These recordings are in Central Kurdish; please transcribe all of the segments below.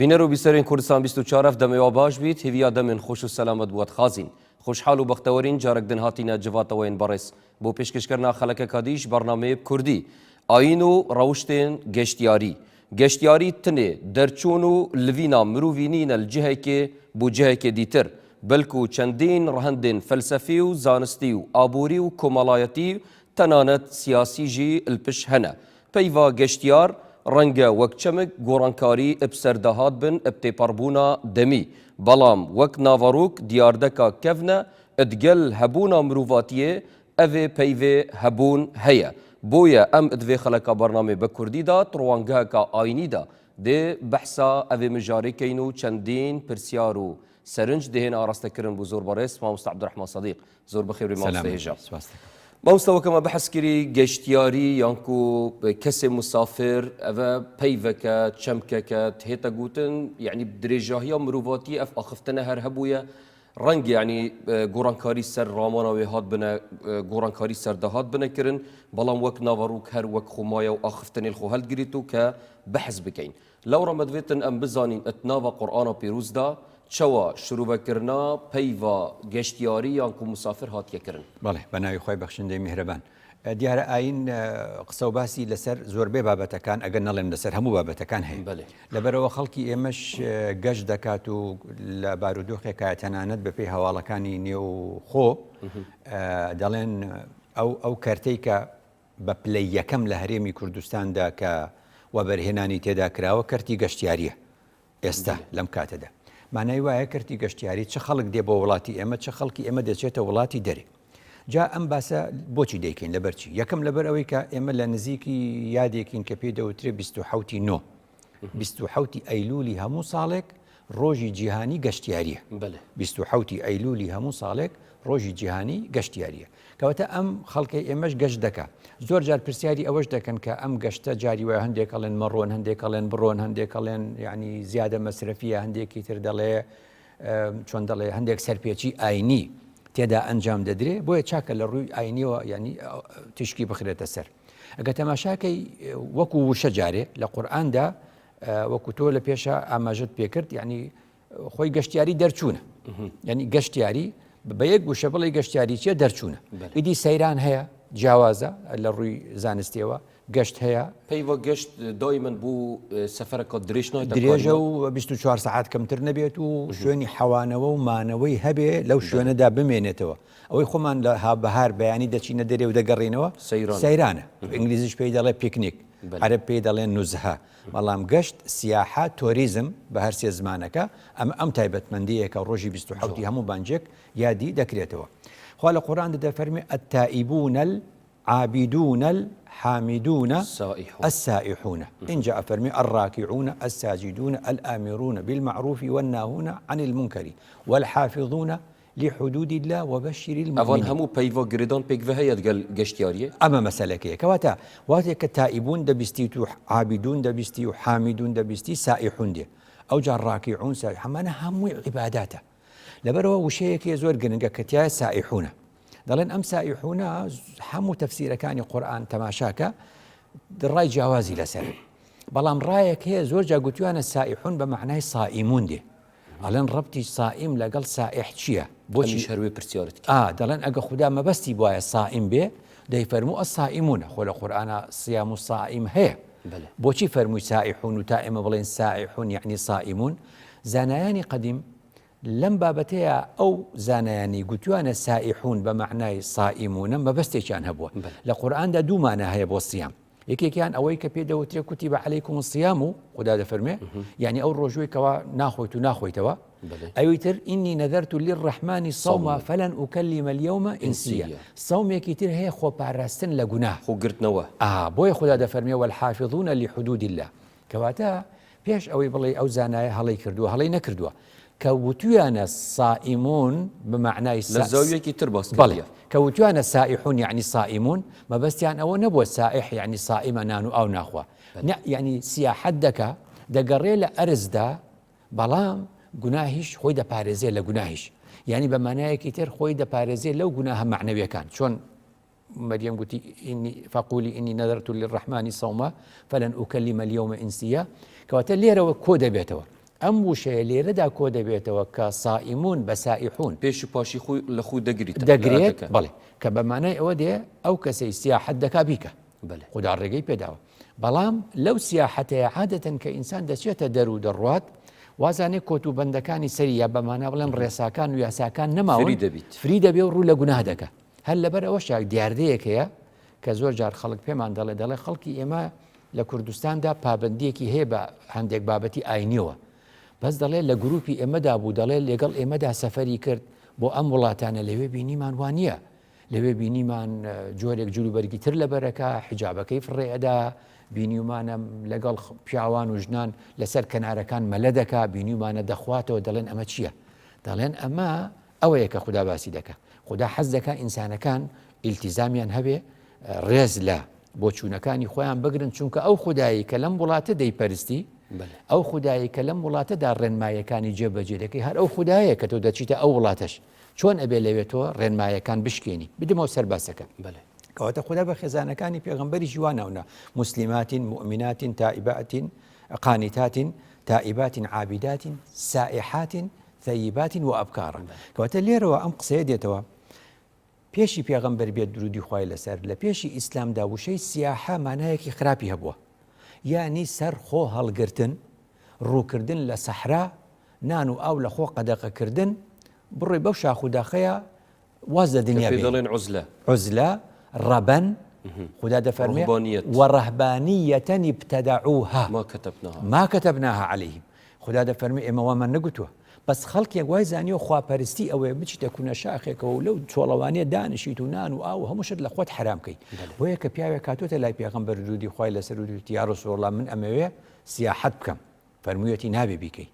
بینەر و بیسەرین کوردستان 24 دەمەوە باش بیت هیویا دەمن خۆش و سەلامەت بووەت خازین خۆشحاڵ و بەختەوەرین جارێک هاتینە جواتەوەین بەڕێز بۆ پێشکەشکردنا خەڵەکە کادیش بەرنامەیە کوردی ئاین و ڕەوشتێن گەشتیاری تنێ دەرچوون و لڤینا مرۆڤینینە جهێکێ بۆ جهێکێ دیتر بەلکو چەندین ڕەهەندێن فەلسەفی و زانستی و ئابووری و کۆمەڵایەتی تەنانەت سیاسی ژی الپش هەنە پەیوا گەشتیار ڕەنگە وەک چەمک گۆڕانکاری ئەبسەردەهات بن ئەبتێپەڕبوونا دەمی بەڵام وەک ناڤەڕووک دیاردەکا کەڤنە ئەدگەل هەبوونا مرۆڤاتیە ئەvê پەیvê هەبوون هەیە بۆیە ئەم ئەدvê خەڵەکە بەرنامێ بە کوردیدا تڕوانگەهەکە ئاینیدا دێ بەحسا ئەvê مژارێکەین و چەندین پرسیار و سەرنج دێهێن ئاراستەکردن بۆ زۆر بەڕێز مامۆستا عەبدوڕەحمان سەدیق زۆر بەخێر مامۆستا هێژا مامۆستاوەکەمە بەحەسکری گەشتیاری یانکو کەسێ مسافر ئەvە پەیڤەکە چەمکەکە هێتە گوتن یعنی درێژاهیە مرۆڤاتی ئەف ئاخفتنە هەر هەبوویە ڕەنگ یعنی گۆڕانکاری سەر ڕامانەوێ هات بنە گۆڕانکاری سەردەهات بنەکردن بەڵام وەک ناڤەڕووک هەر وەک خۆمایە و ئاخفتنێ خۆ هەلگریت و کە بەحث بکەین لەو ڕەمەدوێتن ئەم بزانین ئەتناڤە قورئانە پیرۆزدا چەوە شروبەکردنا پەیڤە گەشتیاری یانکو مسافر هاتیەکردن بەڵێ بە ناوی خۆی بەخشندەی میهرەبان دیارە ئاین قسە و باسی لەسەر زۆربەی بابەتەکان ئەگەر نەڵێم لەسەر هەموو بابەتەکان هەیە لەبەرەوە خەڵکی ئێمەش گەشت دەکات و لە بارودۆخێکە تەنانەت بەپێی هەواڵەکانی نێو خۆ دەڵێن ئەو کەرتەی کە بە پلەی یەکەم لە هەرێمی کوردستاندا کە وەبەرهێنانی تێدا کراوە کەرتی گەشتیاریە ئێستا لەم کاتەدا مانای وایە کەرتی گەشتیاری چه خەڵک دێ بۆ وڵاتی ئێمە چه خەڵکی ئێمە دەچێتە وڵاتی دەرێ جا ئەم باسە بۆچی دەیکەین لەبەرچی یەکەم لەبەر ئەوەی کە ئێمە لە نزیکی یادێکین کە پێی دەوترێ 27 ئەیلولی هەموو ساڵێک ڕۆژی جیهانی گەشتیاریە 27 ئەیلولی هەموو ساڵێک ڕۆژی جیهانی گەشتیاریە کەواتە ئەم خەڵکی ئێمەش گەشت دەکا زۆر جار پرسیاری ئەوەش دەکەن کە ئەم گەشتە جاری وایە هەندێک ئەڵێن مەڕۆن هەندێک ئەڵێن بڕۆن هەندێک ئەڵێن یعنی زیادە مەسرەفیە هەندێکی تر دەڵێ چۆن دەڵێ هەندێک سەرپێچی ئاینی تێدا ئەنجام دەدرێ بۆیە چاکە لە ڕووی ئاینیەوە ینی تشکی بخرێتە سەر ئەگە تەماشاکەی وەکو وشە جارێ لە قورئاندا وەکو تۆ لە پێشە ئاماژەت پێکرد یعنی خۆی گەشتیاری دەرچوونە یعنی گەشتیاری بە یەک گوشە بڵێ گەشتیاری چیە دەرچوونە ئیدی سەیران هەیە جیاوازە لە ڕووی زانستیەوە گەشت هەیە پەیوە گەشت دای من بوو سەفەرەکە درێژە و 24 ساعت کەمتر نەبێت و شوێنی حەوانەوە و مانەوەی هەبێ لەو شوێنەدا بمێنێتەوە ئەوەی خۆمان لە بەهار بەیانی دەچینە دەرێ و دەگەڕێنەوە سەیرانە ئینگلیزیش پێی دەڵێ پیکنیک عەرەب پێی دەڵێن نوزهە بەڵام گەشت سیاحە تۆریزم بە هەر سێ زمانەکە ئەم تایبەتمەندیەکە ڕۆژی 27 هەموو بانجێک یادی دەکرێتەوە خوا لە قورئان دەفەرمێ التائبون العابدون الحامدون السائحون إن جاء فرمي الراكعون الساجدون الآمرون بالمعروف والناهون عن المنكر والحافظون لحدود الله وبشر المؤمنين ئەوان هەموو پەیوە گرێدان پێکڤە هەیە دەگەل گەشتیاریە ئەمە مەسەلەکەیە کەواتە واتێک کە تائبون دەبیستیت و عابدون دەبیستی و حامدون دەبیستی سائحون دێ ئەو جار ڕاکعون سائح هەمانە هەمووی عیباداتە لەبەرەوە وشەیەکی زۆر گرنگە کە تایە سائحونە دەڵێن ئەم سائحونە هەموو تەفسیرەکانی قورئان تەماشاکە ڕای جیاوازی لەسەر بەڵام ڕایەک هەیە زۆر جا گوتویانە سائحون بە معنای صائمون دێ ئەڵێن ڕەبتی صائم لەگەڵ سائح چییە بۆچی هەروێ پرسیارت دەڵێن ئەگە خوددا مەبەستی بواە صائم بێ دەیفەرموو الصائمونە خۆ لە قورئانە صیام و صائم هەیە بۆچی فەرمووی سائحون و تا ئێمە بڵێن سائحون یعنی صائمون زانایانی قەدیم لەم بابەتەیە ئەو زانایانی گوتوانە سائحون بە معنای صائمونە مەبەستێکیان هەبووە لە قورئاندا دوو مانە هەیە بۆ سیام یەکێکیان ئەوەی کە پێ دەوترێ کوتیبە عەلەیکم الصیام و خوددا دەفەرمێ یعنی ئەو ڕۆژووی کەوا ناخۆیت و ناخۆیتەوە ئەوی تر ئینی نەذەرت للرەحمانی صەوما فەلەن ئوکەلیمە اليەومە ئینسیە سەومێکی تر هەیە خۆپاراستن لە گوناه خۆگرتنەوە بۆیە خوددا دەفەرمێ والحافظون لحدود الله کەواتە پێش ئەوەی بڵێ ئەو زانایە هەڵەی کردووە هەڵەی نەکردووە كوتوانا صائمون بمعنى لزاوية ترباس بلى كوتوانا سائحون يعني صائمون ما بس يعني أو نبوة سائح يعني صائم نانو أو ناخوا يعني سياحة دكا دقري لأرز دا بلام جناهش خوي دا بارزي لجناهش يعني بمعنى كتير خوي دا بارزي لو جناها معنوية كان شون مريم قلتي فقولي إني نذرت للرحمن صوما فلن أكلم اليوم إنسيا كواتل ليرة وكودة بيتوا ئەم وشەیە لێرەدا کۆ دەبێتەوە کە سائیمون بە سائیحون پێش و پاشی خۆی لە خۆی دەگریت دەگرێت بڵێ کە بەمانای ئەوە دێ ئەو کەسەی سیاحەت دەکا بیکە خوددا ڕێگەی پێداوە بەڵام لەو سیاحەتەیە عادەتەن کە ئینسان دەچێتە دەرو دەڕوات وازانێ کۆت و بەندەکانی سەری یا بەمانە بڵێن ڕێساکان و یاساکان نەماوە فری دەبێ و ڕوو لە گوناه دەکە هەر لەبەر ئەوە شاک دیاردەیەکەیە کە زۆر جار خەڵک پێمان دەڵێ خەڵکی ئێمە لە کوردستاندا پابندیەکی هەیە بە هەندێک بابەتی ئاینیەوە بەس دەڵێ لە گروپی ئێمەدا بوو دەڵێ لەگەڵ ئێمەدا سەفەری کرد بۆ ئەم وڵاتانە لەوێ بینیمان وانە لەوێ بینیمان جۆرێک جلوبەرگی تر لە بەرەکە حیجابەکەی فڕێئەدا بینیومانە لەگەڵ پیاوان و ژنان لەسەر کەنارەکان مەلە دەکا بینیومانە دەخواتەوە دەڵێن ئەمە چییە دەڵێن ئەمە ئەوەیە کە خوددا باسی دەکە خوددا حەز دەکا ئینسانەکان ئیلتیزامیان هەبێ ڕێز لە بۆ چوونەکانی خۆیان بگرن چونکە ئەو خودایی کە لەم وڵاتە دەیپەرستی ئەو خودایی کە لەم وڵاتەدا ڕێنمایەکانی جێبەجێ دەکەی هەر ئەو خوددایە کە تۆ دەچیتە ئەو وڵاتەش چۆن ئەبێ لەوێتەوە ڕێنمایەکان بشکێنی بدمەوە سەرباسەکە کەواتە خوددا بە خێزانەکانی پێغەمبەری جوانەونا مسلمات مؤمنات تائبات قانتات تائبات عابدات سائحات ثيبات وأبكارا کەواتە لێرەوە ئەم قسەیە دێتەوە پێشی پێغەمبەر بێت درودی خوای لەسەر لە پێشی ئیسلامدا وشەی سیاحە مانایەکی خراپی هەبووە یعنی سەر خۆ هەڵگرتن ڕووکردن لە سەحرا نان و ئاو لە خۆ قەدەقەکردن بڕێ بەو شاخ و داخەیە واز لە دنیا دەڵێن عوزلە ڕەبەن خوددا دەفەرمێ وەڕەهبانیەتەن ابتەدەعوها ما كتبناها عليهم خوددا دەفەرمێ ئێمە وامان نەگوتووە بەس خەڵکێک وای زانیوە خواپەرستی ئەوەیە بچیتە کوونە شاخێکەوە و لەو چۆڵەوانەیە دانیشیت و نان و ئاو هەمووشت لە خۆت حرامکەی بۆیە کە پیاوێک کاتۆتە لای پێغەمبەر درودی خوای لەسەر وتی یا ڕەسوڵ الله من ئەمەوێ سیاحەت بکەم فەرموویەتی نابێ بیکەی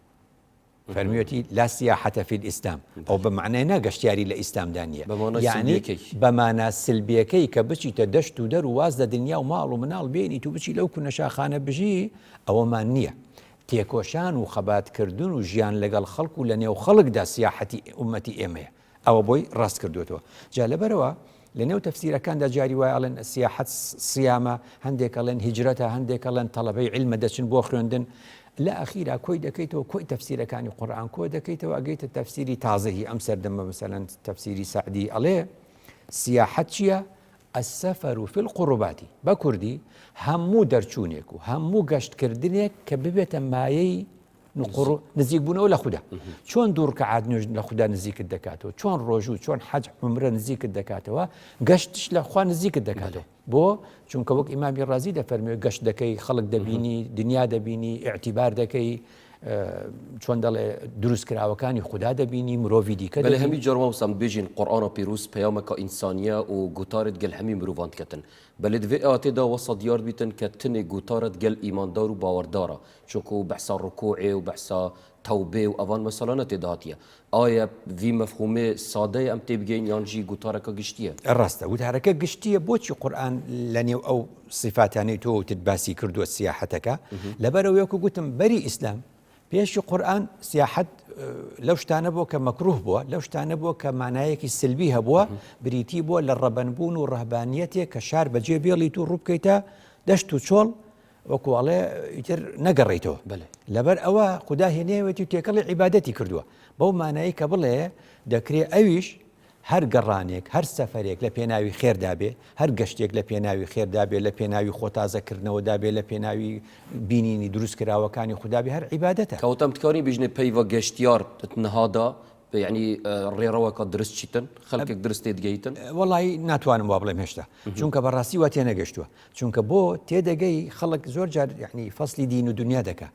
فەرموویەتی لا سیاحەتە فی الئیسلام ئەو بە معنای ناگەشتیاری لە ئیسلامدا نیە یعنی بەمانە سلبیەکەی کە بچیتە دەشت و دەر و واز لە دنیا و ماڵ و مناڵ بێنیت و بچی لەو کوونە شاخانە بژی ئەوەمان نییە تێکۆشان و خەباتکردن و ژیان لەگەڵ خەڵک و لە نێو خەڵکدا سیاحەتی ئومەتی ئێمەیە ئەوە بۆی ڕاست کردوێتەوە جا لەبەرەوە لە نێو تەفسیرەکاندا جاری وایە ئەڵێن سیاحەت سیامە هەندێک ئەڵێن هیجرەتە هەندێک ئەڵێن تەڵەبەی عیلمە دەچن بۆ خوێندن لە ئەخیرا کۆی دەکەیتەوە کۆی تەفسیرەکانی قورئان کۆ دەکەیتەوە ئەگەیتە تەفسیری تازەهی ئەم سەردەمە مەسەلەن تەفسیری سعدی ئەڵێ سیاحەت چییە؟ السەفەر فی القوربات بە کوردی هەموو دەرچوونێک و هەموو گەشتکردنێک کە ببێتە مایەی نزیک بوونەوە لە خوددا چۆن دوو ڕکعات نوێژ لە خوددا نزیکت دەکاتەوە چۆن ڕۆژوو چۆن حەج عومرە نزیکت دەکاتەوە گەشتش لە خوا نزیکت دەکاتەوە بۆ چونکە وەک ئیمامی ڕازی دەفەرمێ گەشت دەکەی خەڵک دەبینی دنیا دەبینی ئیعتیبار دەکەی چۆن دەڵێ دروستکراوەکانی خوددا دەبینی مرۆڤی دیکە بەڵێ هەمی جەڕوا وسام بێژین قورئانە پیرۆز پەیامێکە ئینسانیە و گوتارت گەل هەمی مرۆڤان دکەتن بەلێ دوێ ئاتێدا وەسە دیار بیتن کە تنێ گوتارت گەل ئیماندار و باوەڕدارە چونکە و بەحسا ڕکوعێ و بەحسا تەوبێ و ئەوان مەسەلانە تێدا هاتیە ئایا ڤی مەفهومێ سادەیە ئەم تێبگەین یانجی گوتارەکە گشتیە ڕاستە وتارەکە گشتیە بۆچی قورئان لە نێو ئەو سیفاتانەی تۆ وتت باسی کردووە سیاحەتەکە لەبەرەوە وەکو گوتم بەری ئیسلام پێشی قورئان سیاحەت لەو شتانە بووە کە مەکروه بووە لەو شتانە بووە کە مانایەکی سلبی هەبووە بریتی بووە لە ڕەبەنبوون و ڕەهبانیەتێک کە شار بەجێ بێڵیت و ڕووبکەیتە دەشت و چۆڵ وەکوواڵێ ئیتر نەگەڕێیتەوە لەبەر ئەوە خوددا هێنێوێتی و تێکەڵی عیبادەتی کردووە بەو مانایی کە بڵێ دەکرێت ئەویش هەر گەڕانێک هەر سەفەرێک لە پێناوی خێردابێ هەر گەشتێک لە پێناوی خێردابێ لە پێناوی خۆتازەکردنەوەدابێ لە پێناوی بینینی دروستکراوەکانی خوددابێ هەر عیبادەتە کەوتەم تکاری بژنێ پەیوە گەشتیار نەهادا ینی ڕێڕەوەکە درست چیتن خەڵکێک درست تێدگەیتن وەڵی ناتوانم وا بڵێم هێشتا چونکە بەڕاستی وا تێنەگەشتووە چونکە بۆ تێدەگەی خەڵک زۆر جار یعنی فەسلی دین و دنیا دەکە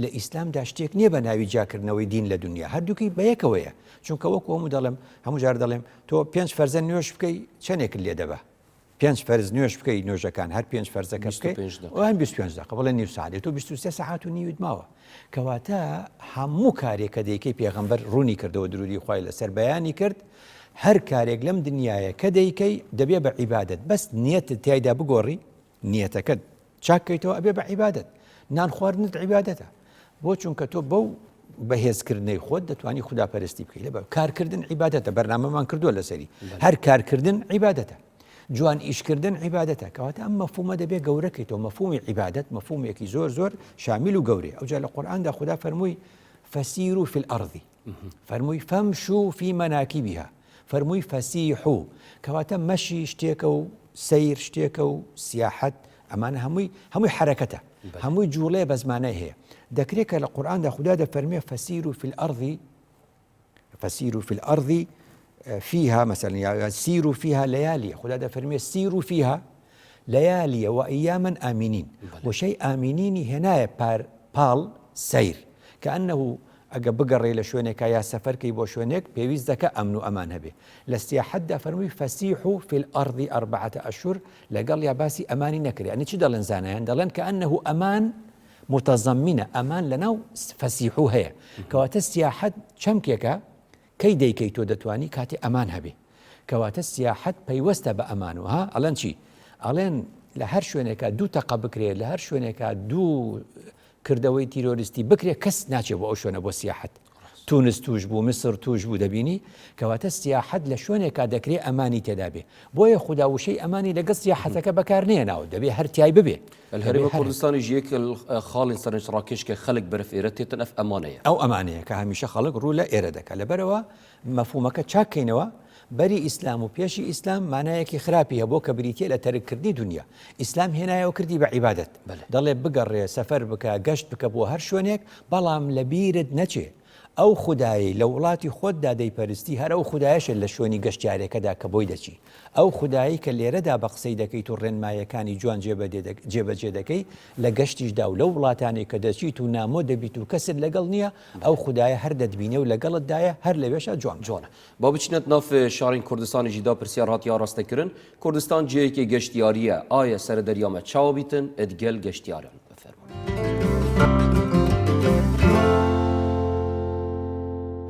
لە ئیسلامدا شتێک نییە بە ناوی جاکردنەوەی دین لە دنیا هەردووکی بەیەکەوەیە چونکە وەکو هەموو دەڵێم هەموو جار دەڵێم تۆ 5 فەرزە نوێش بکەی چەندێکت لێ دەبە 5 فەرز نوێش بکەی نوێژەکان هەر 5 فەرزەکە بکەی 25 دقیقە بڵێ نیم ساعت تۆ 23 ساعت و نیوت ماوە کەواتە هەموو کارێک کە دەیکەی پێغەمبەر ڕوونی کردەوە درودی خوای لەسەر بەیانی کرد هەر کارێک لەم دنیاە کە دەیکەی دەبێ بە عیبادەت بەس نیەتت تایدا بگۆڕی نیەتەکەت چاکەیتەوە ئەبێ بە عیبادەت نان خواردنت عیبادەتە بۆ چونکە تۆ بەو بەهێزکردنەی خۆت دەتوانی خوداپەرستی بکەیت لەبەر کارکردن عیبادەتە بەرنامەمان کردووە لەسەری هەر کارکردن عیبادەتە جوان ئیشکردن عیبادەتە کەواتە ئەم مەفهومە دەبێ گەورەکەیتەوە مەفهومی عیبادەت مەفهومێکی زۆر شامیل و گەورەی ئەوجا لە قورئاندا خوددا فەرمووی فەسیروا فی الأرض فەرمووی فەمشوا فی مەناکیبها فەرمووی فەسیحوا کەواتە مەشی شتێکە و سەیر شتێکە و سیاحەت ئەمانە هەمووی حرەکەتە هەمووی جوڵەیە بە زمانەی هەیە دەکرێت کە لە قورئاندا خوددا دەفەرمێ فەسیروا فی الأرض فيها مثلا سيروا فيها ليالي خدا دفرمي سيروا فيها ليالي وأياما آمنين وشيء آمنين هنا بال سير كأنه ئەگە بگەڕێ لە شوێنێکە یا سەفەرکەی بۆ شوێنێک پێویست دەکە ئەمن و ئەمان هەبێ لە سیاحەتدا فەرمووی فەسیحوا فی الأرض 4 أشهر لەگەڵ یا باسی ئەمانی نەکرێ ئەنی چی دەڵێن زانایان دەڵێن کە ئەنەه ئەمان متەزەمینە ئەمان لەناو فەسیحوا هەیە کەواتە سیاحەت چەمکێکە کەی دەیکەی تۆ دەتوانی کاتی ئەمان هەبێ کەواتە سیاحەت پەیوەستە بە ئەمانەوە ئەڵەن چی ئەڵێن لە هەر شوێنێکە 2 تەقە بکرێت لە هەر شوێنێکە 2 کردەوەی تیرۆریستی بکرێت کەس ناچێت بۆ ئەو شوێنە بۆ سیاحەت تونس توش بوو مسر توش بوو دەبینی کەواتە سیاحەت لە شوێنێکا دەکرێت ئەمانی تێدا بێ بۆیە خوددا وشەی ئەمانی لەگەڵ سیاحەتەکە بەکار نێناوە دەبێ هەر تیای ببێ الهەرێمە کوردستانی ژیەک خاڵین سەرنج ڕاکێشکە خەڵک بەرەف ئێرە تێتن ئەف ئەمانەیە ئەو ئەمانەیە کە هەمیشە خەڵک ڕوو لە ئێرە دەکات لەبەرەوە مەفهومەکە چاکەینەوە بەری ئیسلام و پێشی ئیسلام مانایەکی خراپی هەبوو کە بریتە لە تەرککردنی دنیا ئیسلام هێنایەوە کردی بە عیبادەت دەڵێ بگەڕێ سەفەر بکە گەشت بکە بۆ هەر شوێنێک بەڵام لە بیرت نەچێ ئەو خودایی لە وڵاتی خۆتدا دەیپەرستی هەر ئەو خودایەشە لە شوێنی گەشتیارەکەدا کە بۆی دەچی ئەو خودایی کە لێرەدا بە قسەی دەکەیت و ڕێنمایەکانی جوان جێبەجێ دەکەی لە گەشتیشدا و لەو وڵاتانی کە دەچیت و نامۆ دەبیت و کەسر لەگەڵ نییە ئەو خودایە هەر دەتبینێ و لەگەڵتدایە هەر لەوێشە جوانە با بچینێت ناف شارین کوردستانی ژیدا پرسیار هاتییا ڕاستەکردن کوردستان جەیەکی گەشتیاریە ئایا سەردەریامە چاوە بیتن ئەدگەل گەشتیاران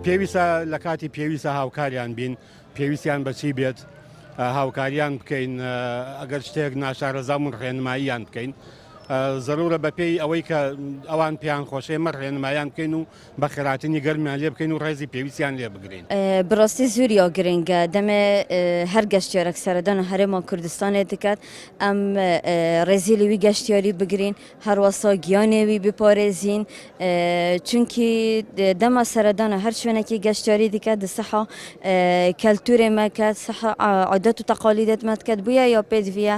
پێویستە لە کاتی پێویستە هاوکاریان بین پێویستیان بەچی بێت هاوکاریان بکەین ئەگەر شتێک ناشارەزام و ڕێنماییان بکەین زەرورە بەپێی ئەوەی کە ئەوان پێیان خۆشەی مە ڕێنمایان بکەین و بە خێراتنی گەرمیان لێ بکەین و ڕێزی پێویستیان لێ بگرین بڕاستی زوریۆ گرنگە دەمێ هەر گەشتیارێک سەردان و هەرێما کوردستانێ دکات ئەم ڕێزی لەوی گەشتیاری بگرین هەروەسا گیانێوی بپارێزین چونکی دەما سەردانە هەر شوێنێکی گەشتیاری دیکات دسەحا کەلتورێ مەکات سەحا عادەت و تەقالیدت مەکات بووە یا پێدویە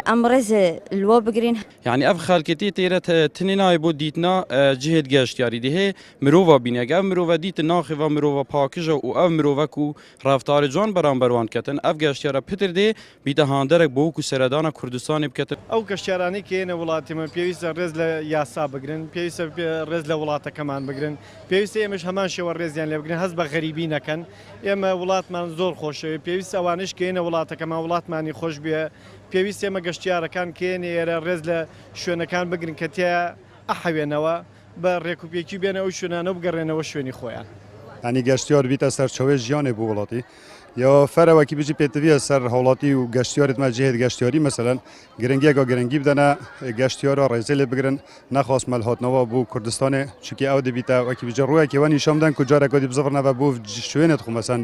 ئەم ڕێزێ لوە بگرین يعني اف خلقتي تيرت تنيناي بو ديتنا جهد گشتياري دي مروفا بينيگا مروفا ديت ناخوا مروفا پاکجا او اف مروفا کو رفتار جان برانبروان کتن اف گشتيارا پتر دي بيدهاندرك بو کو سردان كردستان بكتن او گشتياراني كينه ولاتي من بيويس رز ل ياسا بگرن بيويس رز ل ولاته كمان بگرن بيويس مش همان شو رز يعني بگرن حزب غريبي نكن اما ولات من زور خوش بيويس اوانش كينه ولاته كمان ولات ماني خوش بي پێویستە ئێمە گەشتیارەکان کێن ئێرە ڕێز لە شوێنەکان بگرن کە تیا ئەحەوێنەوە بە ڕێکوپێکی بێنە ئەو شوێنانە بگەڕێنەوە شوێنی خۆیان ئەنی گەشتیار بیتە سەرچەوەی ژیانێ بۆ وڵاتی یا فەرەوەکی بژی پێتویە سەر هەوڵاتی و گەشتیارتمە جهێت گەشتیاری مەسەلەن گرنگیەکە گرنگی بدەنە گەشتیارە ڕێزێ لێ بگرن نەخواست مەلهاتنەوە بۆ کوردستانێ چکی ئەو دەبیتە وەکی بجە ڕوویەکیوە نیشەمدەن و جارێکۆدی بزەڕنەوە بۆ شوێنت خو مەسەن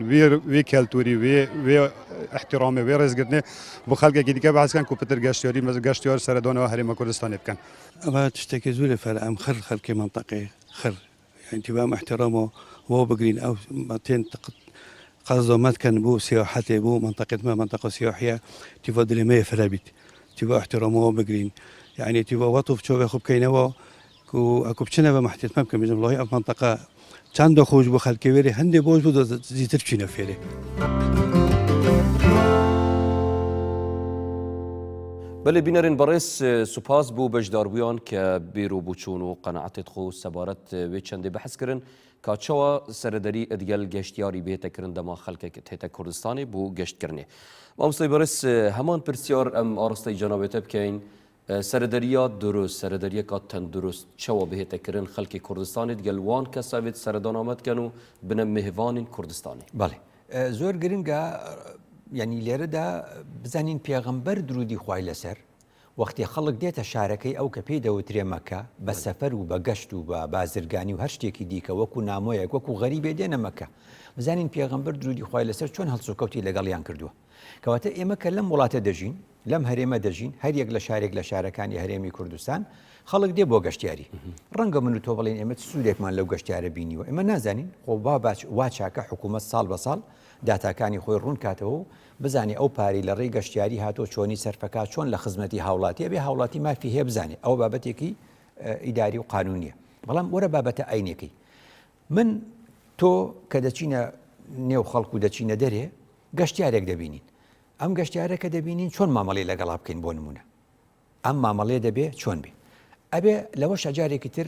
وێ کەلتوری وێ احترامێ وێ ڕێزگرتنێ بۆ خەڵکێکی دیکە بەحسکەن و پتر گەشتیاری گەشتیار سەردانەوە هەرێمە کوردستانی بکەن ئەمە تشتێکی زوو لە فەر ئەم خەر خەڵکی منطقەی خەر يعني تبقى احترامه وهو بقرين او متين قصده متكن بو سياحتي بو منطقه ما منطقه سياحيه تفضل ما فرابيت تبقى احترامه وهو بقرين يعني تبقى وطف شو ياخذ كينوا كو اكو بشنا محتت ممكن بجم الله في منطقه چند خوش بو خلک ویری هندي بوج بو زیتر چینه فیری بله بینرین بەڕێز سوپاس بوو بەشداربوویان کە بێرۆ بووچوون و قەنەعەتت خۆ سەبارەت وێ چەندێ بەحەزکردن کاچەوە سەردەری ئەدگەل گەشتیاری بێتەکردن دەما خەڵکێک هێتە کوردستانی بۆ گەشتکردنێ مامۆستای بەڕێز هەمان پرسیار ئەم ئاڕستەی جەنابێتە بکەین سەردەریە دروست سەردەریەکە تەندروست چەوە بهێتەکردن خەڵکی کوردستانی دگەل وان کەساوێت سەردانامەتکەن و بنە میهڤانین کوردستانی بەڵێ زۆر گرنگە یعنی لێرەدا بزانین پێغەمبەر درودی خوای لەسەر وەختی خەڵک دێتە شارەکەی ئەو کە پێی دەوترێ مەکە بە سەفەر و بە گەشت و بە بازرگانی و هەر شتێکی دیکە وەکو نامۆیەک وەکو غەریبێ دێنە مەکە بزانین پێغەمبەر درودی خوای لەسەر چۆن هەڵسوکەوتی لەگەڵیان کردووە کەواتە ئێمە کە لەم وڵاتە دەژین لەم هەرێمە دەژین هەر یەک لە شارێک لە شارەکانی هەرێمی کوردستان خەڵک دێ بۆ گەشتیاری ڕەنگە من و تۆ بڵێن ئێمە سوودێکمان لەو گەشتیارە بینیوە ئێمە نازانین خۆ وا چاکە حکوومەت ساڵ بە ساڵ داتاکانی خۆی ڕوون کاتەوە و بزانێ ئەو پارەی لە ڕێی گەشتیاری هاتۆ چۆنی سەرفەکە چۆن لە خزمەتی هاوڵاتیە بێ هاوڵاتی مافی هەیە بزانێ ئەو بابەتێکی ئیداری و قانونیە بەڵام وەرە بابەتە ئاینێکی من تۆ کە دەچینە نێو خەڵکو و دەچینە دەرێ گەشتیارێک دەبینین ئەم گەشتیارەکە دەبینین چۆن مامەڵی لەگەڵا بکەین بۆ نمونە ئەم مامەڵێ دەبێ چۆن بێ ئەبێ لەوە شەجارێکی تر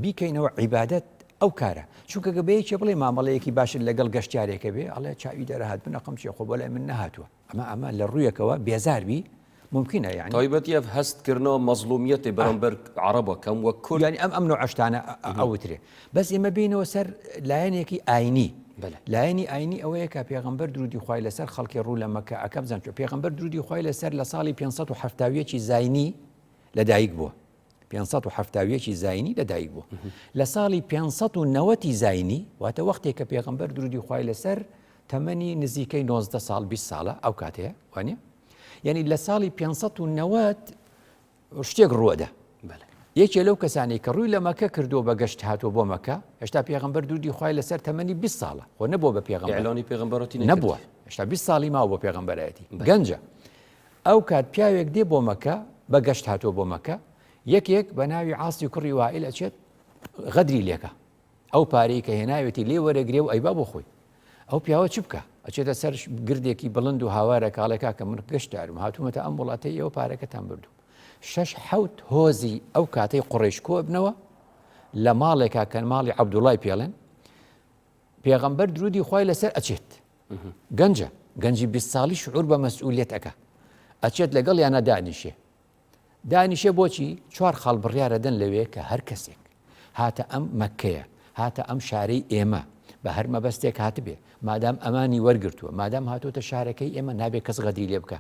بیکەینەوە عیبادەت ئەو کارە چونکە گەبەیەکی بڵێ مامەڵەیەکی باشن لەگەڵ گەشتیارێکە بێ ئەڵێ چاوی دەرەهات بنەقم چێ خۆ بۆ لای من نەهاتووە ئەمە لە ڕوویەکەوە بێزاربی ممکنە یعنی تایبەتی ئەف هەستکردنەوە مەزلومیەتی بەرامبەر عەرەبە کەم وەک کورد ینی ئەم نوع عشتانە ئەوترێ بەس ئێمە بینەوە سەر لایەنێکی ئاینی لایەنی ئاینی ئەوەیە کە پێغەمبەر درودی خوای لەسەر خەڵکی ڕوو لە مەکە ئەکە بزان چۆ پێغەمبەر درودی خوای لەسەر لە ساڵی 570 زاینی لەدایک بووە 570 زاینی لەدایک بوو لە ساڵی 590 زاینی واتە وەختێک کە پێغەمبەر درودی خوای لەسەر تەمەنی نزیکەی 19 ساڵ 20 ساڵە ئەو کاتەیە وانە یعنی لە ساڵی 590 شتێک ڕوەدا یەکێ لەو کەسانی کە ڕووی لە مەکە کردو بە گەشت هاتووە بۆ مەکە هێشتا پێغەمبەر درودی خوای لەسەر تەمەنی 20 ساڵە خۆ نەبووە بە پێغەمبەر ئیعلانی پێغەمبەرەتی نەبووە هێشتا 20 ساڵی ماوە بۆ پێغەمبەرایەتی گەنجە ئەو کات پیاوێک دێ بۆ مەکە بە گەشت هاتووە بۆ مەکە یەکێک بە ناوی عاسی کوڕی وائیل ئەچێت غەدری لێکە ئەو پارەی کە هێناوێتی لێ وەرەگرێ و ئەیبا بۆ خۆی ئەو پیاوە چ بکە ئەچێتە سەر گردێکی بڵند و هاوارە کاڵێکا کە من گەشتارم هاتوومەتە ئەم وڵاتەی ئێوە پارەکەتان بردو 6-7 هۆزی ئەو کاتەی قوڕیش کۆبنەوە لە ماڵێکا کە ماڵی عەبدوڵای پێڵێن پێغەمبەر درودی خوای لەسەر ئەچێت گەنجی 20 ساڵی شعور بە مەسئولیەت ئەکا ئەچێت لەگەڵ یانە دانیشێ بۆچی 4 خاڵ بڕیارە دەن لەوێ کە هەر کەسێک هاتە ئەم مەکەیە هاتە ئەم شارەی ئێمە بە هەر مەبەستێک هاتبێ مادام ئەمانی وەرگرتووە مادام هاتوۆتە شارەکەی ئێمە نابێت کەس غەدی لێ بکە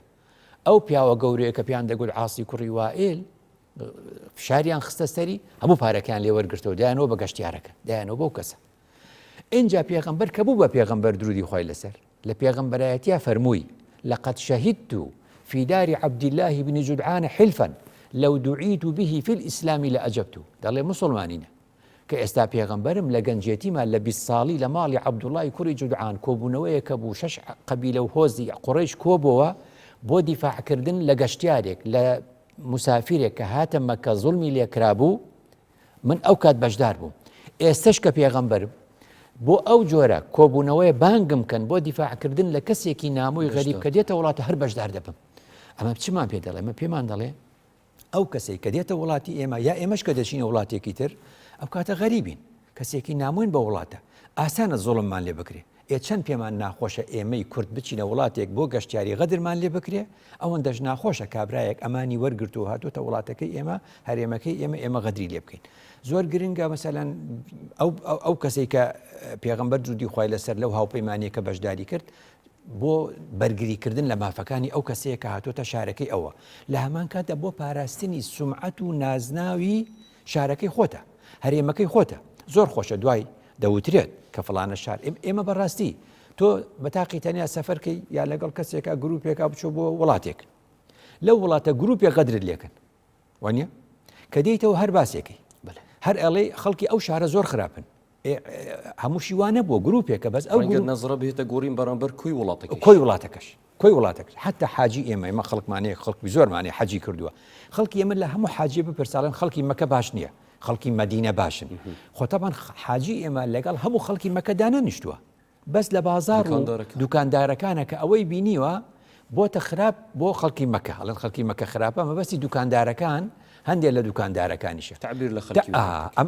ئەو پیاوە گەورەیە کە پیان دەگوت عاسی کوڕی وائیل شاریان خستە سەری هەموو پارەکەیان لێ وەرگرتەوە دایانەوە بە گەشتیارەکە دایانەوە بەو کەسە اینجا پێغەمبەر کە بوو بە پێغەمبەر درودی خوای لەسەر لە پێغەمبەرایەتیا فەرمووی لقد شهدت في دار عبد الله بن جدعان حلفا لو دعيت به في الإسلام لأجبت دەڵێ مسلمانینە کە ئێستا پێغەمبەرم لە گەنجێتیمان لە 20 ساڵی لە ماڵی عەبدوڵای کوڕی جودعان کۆبوونەوەیە کە بوو 6 قەبیلە و هۆزی قوڕیش کۆبەوە بۆ دیفاعکردن لە گەشتیارێک لە مسافرێک کە هاتە مەکە زوڵمی لێکرابوو من ئەو کات بەشدار بووم ئێستش کە پێغەمبەرم بۆ ئەو جۆرە کۆبوونەوەی بانگم کەن بۆ دیفاعکردن لە کەسێکی نامۆی غەریب کە دێتە وڵاتە هەر بەشدار دەبم ئەمە چمان پێ دەڵێ ئەمە پێمان دەڵێ ئەو کەسێک کە دێتە وڵاتی ئێمە یا ئێمەش کە دەچینە وڵاتێکی تر ئەو کاتە غەریبین کەسێکی نامۆین بە وڵاتە ئاسانە زوڵممان لێ بکرێ چەند پێمان ناخۆشە ئێمەی کورد بچینە وڵاتێک بۆ گەشتیاری غەدرمان لێ بکرێ ئەوەندەش ناخۆشە کابرایەک ئەمانی وەرگرتو هاتوۆتە وڵاتەکەی ئێمە هەرێمەکەی ئێمە غەدری لێ بکەین زۆر گرنگە مەسەلەن ئەو کەسێک کە پێغەمبەر درودی خوای لەسەر لەو هاوپەیمانەیە کە بەشداری کرد بۆ بەرگریکردن لە مافەکانی ئەو کەسەیە کە هاتوۆتە شارەکەی ئەوە لە هەمان کاتە بۆ پاراستنی سومعەت و نازناوی شارەکەی خۆتە هەرێمەکەی خۆتە زۆر خۆشە دوای دەوترێت کە فڵانە شار ئێمە بەڕاستی تۆ بەتاقی تەنیا سەفەرکەی یا لەگەڵ کەسێکە گروپێکا بچۆ بۆ وڵاتێک لەو وڵاتە گروپێک غەدرت لێکن وانە کە دێیتەوە هەر باسێکی هەر ئەڵێ خەڵکی ئەو شارە زۆر خراپن هەموو شیوانە بۆ گروپێکە بەس ئەو نەزڕە بێتە گۆڕین بەرامبەر کۆی وڵاتەکەش حتا حاجی ئێمە خەڵکمانەیە خەڵکی زۆرمانێ حەجی کردووە خەڵکی ئێمە لە هەموو حاجی بپرساڵن خەڵکی مەکە باش نییە خەڵکی مەدینە باشن خۆتەبان حاجی ئێمە لەگەڵ هەموو خەڵکی مەکەدانە نیشتووە بەس لە بازار و دوکاندارەکانە کە ئەوەی بینیوە بۆتە خراپ بۆ خەڵکی مەکە هەڵەن خەڵکی مەکە خراپە مەبەستی دوکاندارەکان هەندێک لە دوکاندارەکانیشە تعبیر لە خەڵکی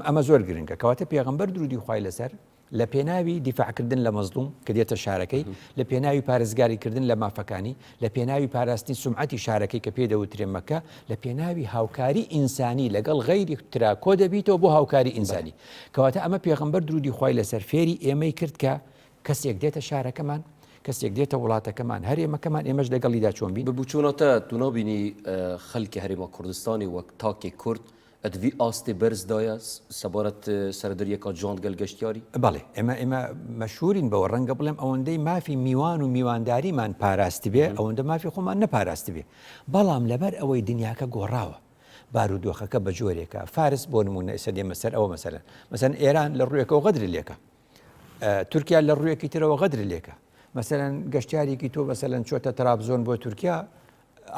ئەمە زۆر گرنگە کەواتە پێغەمبەر درودی خوای لەسەر لە پێناوی دیفاعکردن لە مەزلوم کە دێتە شارەکەی لە پێناوی پارێزگاریکردن لە مافەکانی لە پێناوی پاراستنی سومعەتی شارەکەی کە پێدەوترێ مەکە لە پێناوی هاوکاری ئینسانی لەگەڵ غەیری ترا کۆ دەبیتەوە بۆ هاوکاری ئینسانی کەواتە ئەمە پێغەمبەر درودی خوای لەسەر فێری ئێمەی کرد کە کەسێک دێتە شارەکەمان کەسێک دێتە وڵاتەکەمان هەرێمەکەمان ئێمەش لەگەڵیدا چۆن بین ببووچوونەتە تو نابینی خەلکی هەرێما کوردستانی وەک تاکێ کورد ئەدوی ئاستی بەرزدایە سەبارەت سەردەریەکە جوان گەل گەشتیاری بەڵێ ئێمە مەشهورین بەوە ڕەنگە بڵێم ئەوەندەی مافی میوان و میوانداریمان پاراستی بێ ئەوەندە مافی خۆمان نەپاراستی بێ بەڵام لەبەر ئەوەی دنیاکە گۆڕاوە بارودۆخەکە بە جۆرێکە فارس بۆ نمونە ئێستا دێمە سەر ئەوە مەسەلەن ئێران لە ڕوویەکەەوە غەدر لێکە تورکیا لە ڕوویەکی ترەوە غەدر لێکە مەسەلەن گەشتیارێکی تۆ مەسەلەن چۆتە ترابزۆن بۆ تورکیا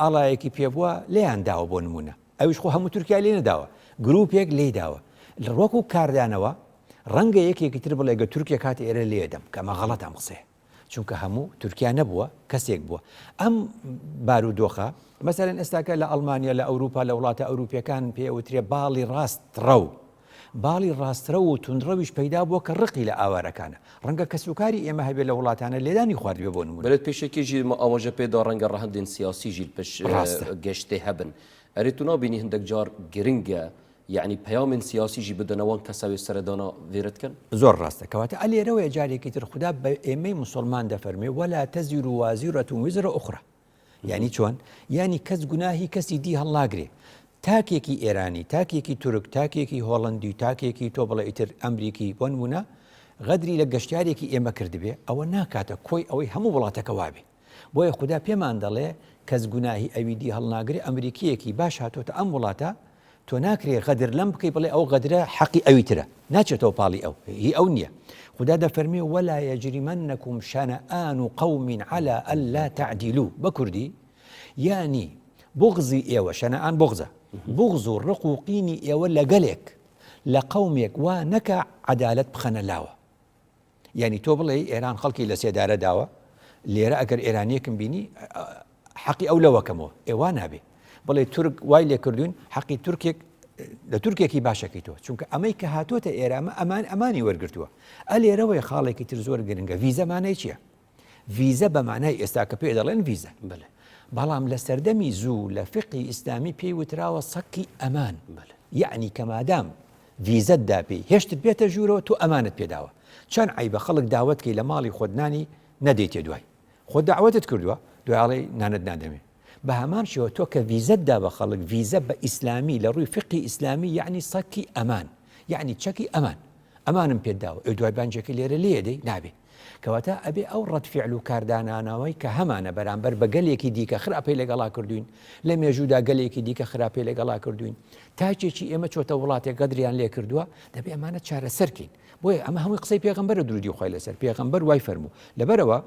ئاڵایەکی پێبووە لێیان داوە بۆ نمونە ئەویش خۆ هەموو تورکیا لێ نەداوە گروپێک لێ داوە لە ڕۆک و کاردانەوە ڕەنگە یەکێکی تر بڵێگە تورکیا کاتی ئێرە لێدەم کە ئەمە غەڵەت ئەم قسەیە چونکە هەموو تورکیا نەبووە کەسێک بووە ئەم بارودۆخە مەسەلەن ئێستاکە لە ئەڵمانیا لە ئەوروپا لە وڵاتە ئەوروپیەکان پێوترێ باڵی ڕاستڕەو باڵی ڕاسترە و تونندڕەویش پەیدا بووە کە ڕقی لە ئاوارەکانە ڕەنگە کەسوکاری ئێمە هەبێت لە وڵاتانە لێدانی خواردوێ بۆ نمونە بەلێت پێشێکیژی ئاماژە پێدا ڕەنگە ڕەهەندین سیاسیژی پێش گەشتێ هەبن ئەرێ تو نابینی هەندێک جار گرنگە یعنی پەیامên سیاسیژی بدەنەوەن کەساوی سەردانا وێرتکەن زۆر ڕاستە کەواتە ئەلێرەوەی جارێکی تر خوددا بە ئێمەی مسلمان دەفەرمێ وەلا تەزیر و وازیرەتون وزرە ئوخرە یعنی چۆن یعنی کەس گوناهی کەسی دی هەڵناگرێ تاکێکی ئێرانی تاکێکی تورک تاکێکی هۆڵندی تاکێکی تۆ بڵێ ئیتر ئەمریکی بۆ نمونە غەدری لە گەشتارێکی ئێمە کردبێ ئەوە ناکاتە کۆی ئەوەی هەموو وڵاتەکە وابێ بۆیە خوددا پێمان دەڵێ کەس گوناهی ئەوی دی هەڵناگرێ ئەمریکیەکی باش هاتۆتە ئەم وڵاتە تۆ ناکرێ غەدر لەم بکەی بڵێ ئەو غەدرە حەقی ئەوی ترە ناچێتەوە پاڵی ئەو هی ئەو نییە خوددا دەفەرمێ وەلا یەجریمەنەکم شەنەئان قەوم عەلا ئەللا تەعدیلوا بە کوردی یعنی بغزی ئێوە شەنەئان بغزە بغز و ڕق و قینی ئێوە لەگەلێک لە قەومێک وا نەکە عەدالەت بخەنە لاوە یعنی تۆ بڵێ ئێران خەڵکی لە سێدارە داوە لێرە ئەگەر ئێرانیەکم بینی حەقی ئەو لەوەکەمەوە ئێوە نابێ بڵێ تورک وای لێ کردوین حەقی تورکێک لە تورکێکی باشەکەی تۆ چونکە ئەمەی کە هاتوۆتە ئێرامە ئەمانی وەرگرتووە ئەلێرەوەی خاڵێکی تر زۆر گرنگە ڤیزەمانەی چییە؟ ڤیزە بەمانای ئێستا کە پێ دەڵێن ڤیزە بەڵام لە سەردەمی زوو لە فقی ئیسلامی پێی وتراوە سەکی ئەمان یعنی کەمادام ڤیزەت داپی هێشتت بێتە ژوورەوە تۆ ئەمانت پێداوە چەند عیبە خەڵک داوەتکەی لە ماڵی خۆدنانی نەدەیتێ دوای خۆت داوەتت کردووە دوایڵێ نانت نادەمێ بە هەمان شێوە تۆ کە ڤیزەتدا بە خەڵک ڤیزە بە ئیسلامی لە ڕووی فقی ئیسلامی یعنی سەکی ئەمان یعنی چەکی ئەمانم پێداوە ئەو دوای بانجێکی لێرە لێدەی نابێ کەواتە ئەبێ ئەو ڕەتفیعل و کاردانانەوەی کە هەمانە بەرامبەر بە گەلێکی دیکە خراپەی لەگەڵا کردوین لە مێژوودا گەلێکی دیکە خراپەی لەگەڵا کردوین تاچێکی ئێمە چۆتە وڵاتێک گەدریان لێ کردووە دەبێ ئەمانە چارەسەرکەین بۆیە ئەمە هەمووی قسەی پێغەمبەرە درودی و خوای لەسەر پێغەمبەر وای فەرموو لەبەرەوە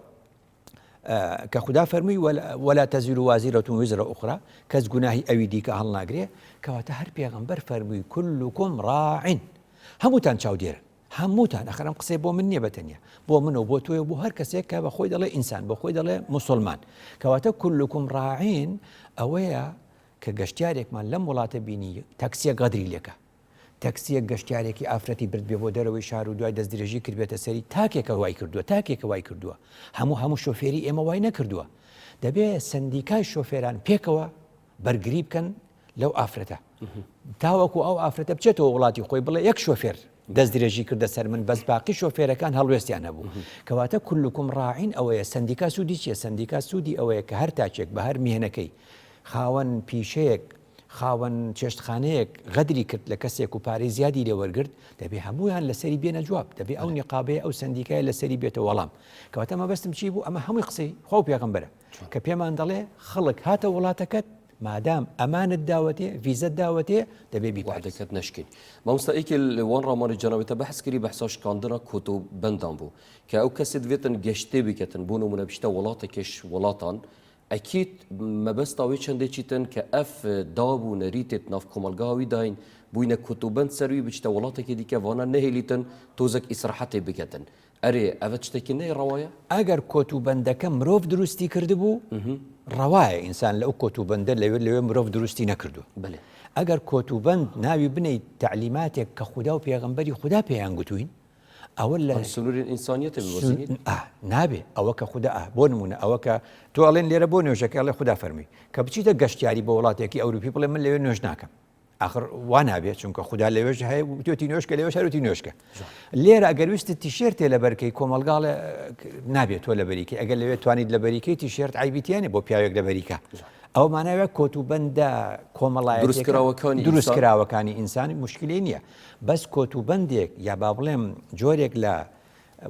کە خوددا فەرمووی وەلا تەزیر و وازیرەتون وزرە ئوخرا کەس گوناهی ئەوی دیکە هەڵناگرێ کەواتە هەر پێغەمبەر فەرمووی کولکم ڕاعین هەمووتان چاودێرن هەمووتان ئەخرم قسەی بۆ من نییە بەتەنیا بۆ منەوە بۆ تۆیە بۆ هەر کەسێک کە بە خۆی دەڵێ ئینسان بە خۆی دەڵێ مسلمان کەواتە کولکم ڕاعین ئەوەیە کە گەشتیارێکمان لەم وڵاتە بینی تەکسیە گەدری لێکە تەکسیە گەشتیارێکی ئافرەتی برد بێ بۆ دەرەوەی شار و دوای دەست درێژی کردبێتە سەری تاکێکە وای کردووە تاکێکە وای کردووە هەموو شۆفێری ئێمە وای نەکردووە دەبێت سندیکای شۆفێران پێکەوە بەرگری بکەن لەو ئافرەتە تاوەکو ئەو ئافرەتە بچێتەوە وڵاتی خۆی بڵێ یەک شۆفێر دەست درێژی کردە سەر من بەس باقی شۆفێرەکان هەڵوێستیان هەبوو کەواتە کولکم ڕاعین ئەوەیە سندیکا سوودی چیە سندیکا سوودی ئەوەیە کە هەر تاچێک بە هەر میهنەکەی خاوەن پیشەیەک خاوەن چێشتخانەیەک غەدری کرد لە کەسێک و پارەی زیادی لێ وەرگرت دەبێ هەموویان لەسەری بێنە جواب دەبێ ئەو نیقابەیە ئەو سندیکایە لەسەری بێتە وەڵام کەواتە مەبەستم چی بوو ئەمە هەمووی قسەی خۆ پێغەمبەرە کە پێمان دەڵێ خەڵک هاتە وڵاتەکەت مادام ئەمانت داوەتێ ڤیزەت داوەتێ دەبێ بیوعدەکەت نشکین مامۆستا ئێکی وان ڕامانی جەناوێتە بەحثکردی بەحسا شکاندنە کۆتۆ بەندان بوو کە ئەو کەسێ دەوێتن گەشتێ بکەتن بۆ نمونە بشتە وڵاتێکیش وڵاتان ئەکیت مەبەستاوی چەندێکیتن کە ئەف دابوو نەریتێت ناف کۆمەلگاوی داین بووینە کۆتۆبەند سەروی بچتە وڵاتێکی دیکە وانە نەهێلیتن تۆزێک ئیسراحەتێ بکەتن ئەرێ ئەvە شتێکی نەی ڕەوایە ئەگەر کۆتوبەندەکە مرۆڤ دروستی کردبوو ڕەوایە ئینسان لەو کۆتوبەندە لەوێ مرۆڤ دروستی نەکردووە ئەگەر کۆتوبەند ناوی بنەیت تعلیماتێک کە خوددا و پێغەمبەری خوددا پێیان گوتوین ئەوە لە سنووری ئینسانیەتە نابێ ئەوە کە خوددا بۆ نمونە ئەوە کە توڵێن لێرە بۆ نوێژەکە لە خوددا فەرمی کە بچیتە گەشتیاری بە وڵاتێکی ئەوروپی بڵێ من لەوێ نوێژ ناکەم آخر وان هبێت چونکە خوددا لەوێژ هەیە توێتی نوێشکە لەوێش هەروتی نوێشکە لێرە ئەگەر ویستە تیشێرتێ لە بەرکەی کۆمەلگاڵە نابێت تۆ لە بەریکە ئەگەر لەوێت توانیت لە بەریکەی تیشێرت عیبیتیانێ بۆ پیاوێک لە بەریکە ئەو ماناوێت کۆتوبەندە کۆمەڵایەت دروستکراوەکانی ئینسانی مشکلی نییە بەس کۆتوبندێک یا با بڵێم جۆرێک لە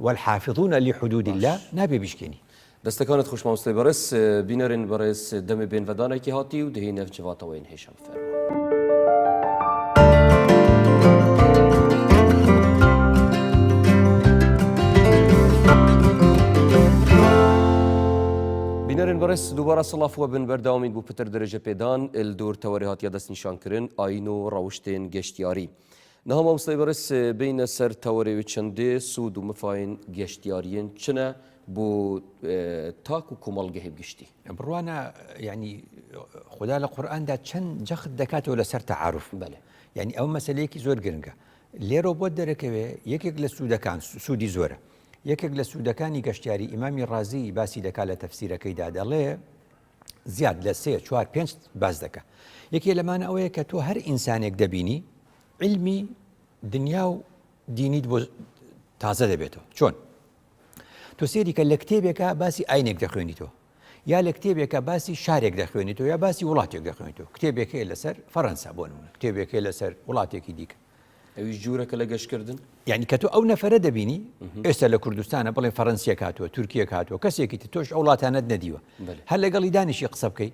والحافظون لحدود الله نابێ بیشکێنی دەستەکانت خوش مامۆستای بەڕێز بینەرن بەڕێز دەمێ بێنڤەدانێکی هاتی و دەهێ نەفجواتەوەین هێشم فەرمو بینەرن بەڕێز دووبارە سڵافوە بن بەرداوامین بوو پتر دەرەجە پێدان ئلدور تەوەری هاتیە دەست نیشانکردن ئاین و ڕەوشتێن گەشتیاری نەها مامۆستای بەڕێز بینە سەر تەوەرێوی چەندێ سوود و مفاین گەشتیاریین چنە بۆ تاک و کۆمەڵگە هێبگشتی بڕوانە یعنی خوددا لە قورئاندا چەند جەخت دەکاتەوە لەسەر تەعاروف یعنی ئەو مەسەلەیەکی زۆر گرنگە لێرە بۆ دەرەکەوێ یەکێک لە سوودەکان سوودی زۆرە یەکێک لە سوودەکانی گەشتیاری ئیمامی ڕازی باسی دەکات لە تەفسیرەکەیدا دەڵێ زیاد لە 3 4 5 باز دەکە یەکێ لەمانە ئەوەیە کە تۆ هەر ئینسانێک دەبینی علمی دنیا و دینیت بۆ تازە دەبێتەوە چۆن تۆ سێریکە لە کتێبێکە باسی ئاینێک دەخوێنیتەوە یا لە کتێبێکە باسی شارێک دەخوێنیتەوە یا باسی وڵاتێک دەخوێنیتەوە کتێبێکەیە لەسەر فەڕەنسا بۆ نمونە کتێبێکەیە لەسەر وڵاتێکی دیکە ئەویش جوورەکە لە گەشتکردن یعنی کە تۆ ئەو نەفرە دەبینی ئێستا لە کوردستانە بڵێ فەڕەنسیە کاتووە تورکیە کاتووە کەسێکی تۆش ئەو وڵاتانت نەدیوە هەر لەگەڵی دانیشی قسە بکەی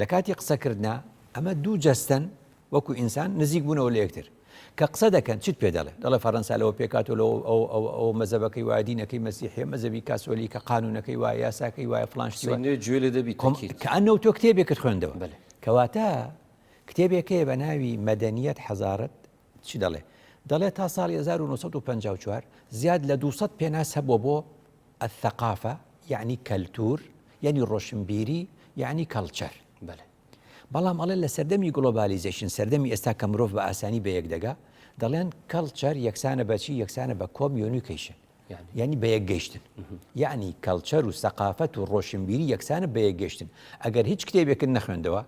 لە کاتی قسەکردنا ئەمە دوو جەستن وەکو ئینسان نزیک بوونەوە لە یەکتر کە قسە دەکەن چیت پێ دەڵێ فەڕەنسا لەوە پێکاتەوە لەوە ئەو مەزەبەکەی وایە دینەکەی مەسیحیە مەزەبی کاسۆلی کە قانونەکەی وایە یاساکەی وایە فڵانشتی گوێ لێ دەبیت کە ئەنەوە تۆ کتێبێکت خوێندەوە کەواتە کتێبێکەیە بە ناوی مەدەنیەت حەزارەت چی دەڵێ تا ساڵی 1954 زیاد لە 200 پێناس هەبووە بۆ الثقافە یعنی کەلتور یعنی ڕۆشنبیری یعنی کەڵچەر بەڵام ئەڵێ لە سەردەمی گلۆبالیزیشن سەردەمی ئێستا کە مرۆڤ بە ئاسانی بەیەک دەڵێن کەڵچەر یەکسانە بەچی یەکسانە بە کۆمیونیکیشن یعنی بەیەکگەیشتن یعنی کەڵچەر و سەقافەت و ڕۆشنبیری یەکسانە بەیەکگەیشتن ئەگەر هیچ کتێبێکت نەخوێندەوە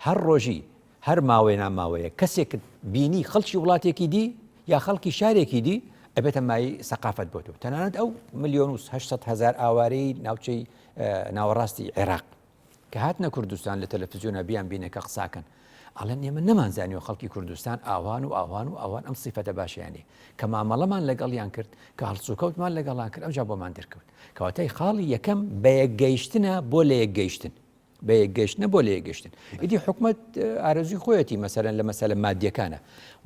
هەر ڕۆژی هەر ماوەی ناماوەیە کەسێکت بینی خەڵکی وڵاتێکی دی یا خەڵکی شارێکی دی ئەبێتە مای سەقافەت بۆ تۆ تەنانەت ئەو 1,800,000 ئاوارەی ناوچەی ناوەڕاستی عێراق کە هاتنە کوردستان لە تەلەڤیزیۆنە بیان بینەکە قساکەن ئەڵێن ئێمە نەمانزانیوە خەڵکی کوردستان ئاوان ئەم سیفەتە باشیانێ کە مامەڵەمان لەگەڵیان کرد کە هەڵسوکەوتمان لەگەڵان کرد ئەوجا بۆمان دەرکەوت کەواتەی خاڵی یەکەم بەیەکگەیشتنە بۆ لە یەکگەیشتن بەیەکگەیشتنە بۆ لە یەکگەیشتن ئیدی حکومەت ئارەزوی خۆیەتی مەسەرەن لە مەسەلە مادیەکانە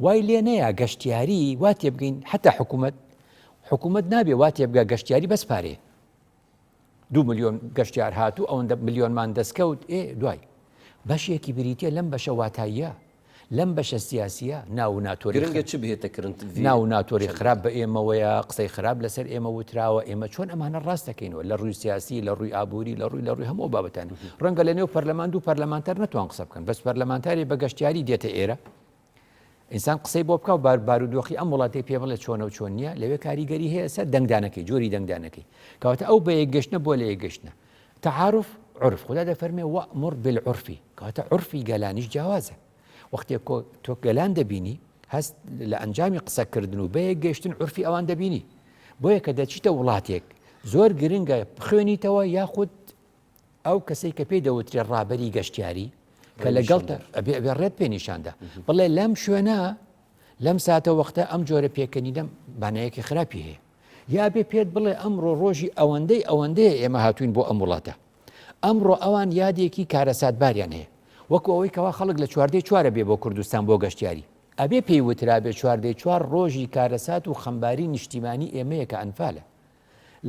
وای لێ نەیە گەشتیاری وا تێ بگەین حتا حکومەت نابێ وا تێ بگە گەشتیاری بەس پارێ 2 ملیۆن گەشتیار هاتوو ئەوەندە ملیۆنمان دەستکەوت دوای بەشێکی بریتە لەم بەشە واتاییە لەم بەشە سیاسیە ناو ناتۆری چ بهێتەکردن ناو ناتۆری خراپ بە ئێمەوەیە قسەی خراپ لەسەر ئێمە وتراوە ئێمە چۆن ئەمانە ڕاست دەکەینەوە لە ڕووی سیاسی لە ڕووی ئابووری لە ڕووی هەموو بابەتان ڕەنگە لە نێو پەرلەمان و پەرلەمانتەر نەتوان قسە بکەن بەس پەرلەمانتاری بە گەشتیاری دێتە ئێرە ئینسان قسەی بۆ بکە و بارودۆخی ئەم وڵاتی پێ بڵێ چۆنە و چۆن نییە لەوێ کاریگەری هەیە سەر دەنگدانەکەی جۆری دەنگدانەکەی کەواتە ئەو بە یەکگەشتنە بۆ لە یەکگەشتنە تعارف عرف خدا دەفەرمێ وأمر بالعرف کەواتە عرفی گەلانیش جیاوازە وەختێک تۆ گەلان دەبینی هەست لە ئەنجامی قسەکردن و بە یەکگەشتن عرفی ئەوان دەبینی بۆیە کە دەچیتە وڵاتێک زۆر گرنگە بخوێنیتەوە یاخود ئەو کەسەی کە پێی دەوترێ ڕابەری گەشتیاری کە لەگەڵتە ئەبێ ڕێت پێ نیشاندا بڵێ لەم شوێنە لەم ساتە وەختە ئەم جۆرە پێکەنی لەم بانایەکی خراپی هەیە یا بێ پێت بڵێ ئەمڕۆ ڕۆژی ئەوەندەیە ئێمە هاتوین بۆ ئەم وڵاتە ئەمڕۆ ئەوان یادێکی کارەسات باریان هەیە وەکو ئەوەی کەوا خەڵک لە 4 بێ بۆ کوردستان بۆ گەشتیاری ئەبێ پێی وترا بێ 4 ڕۆژی کارەسات و خەمباری نیشتیمانی ئێمەیە کە ئەنفالە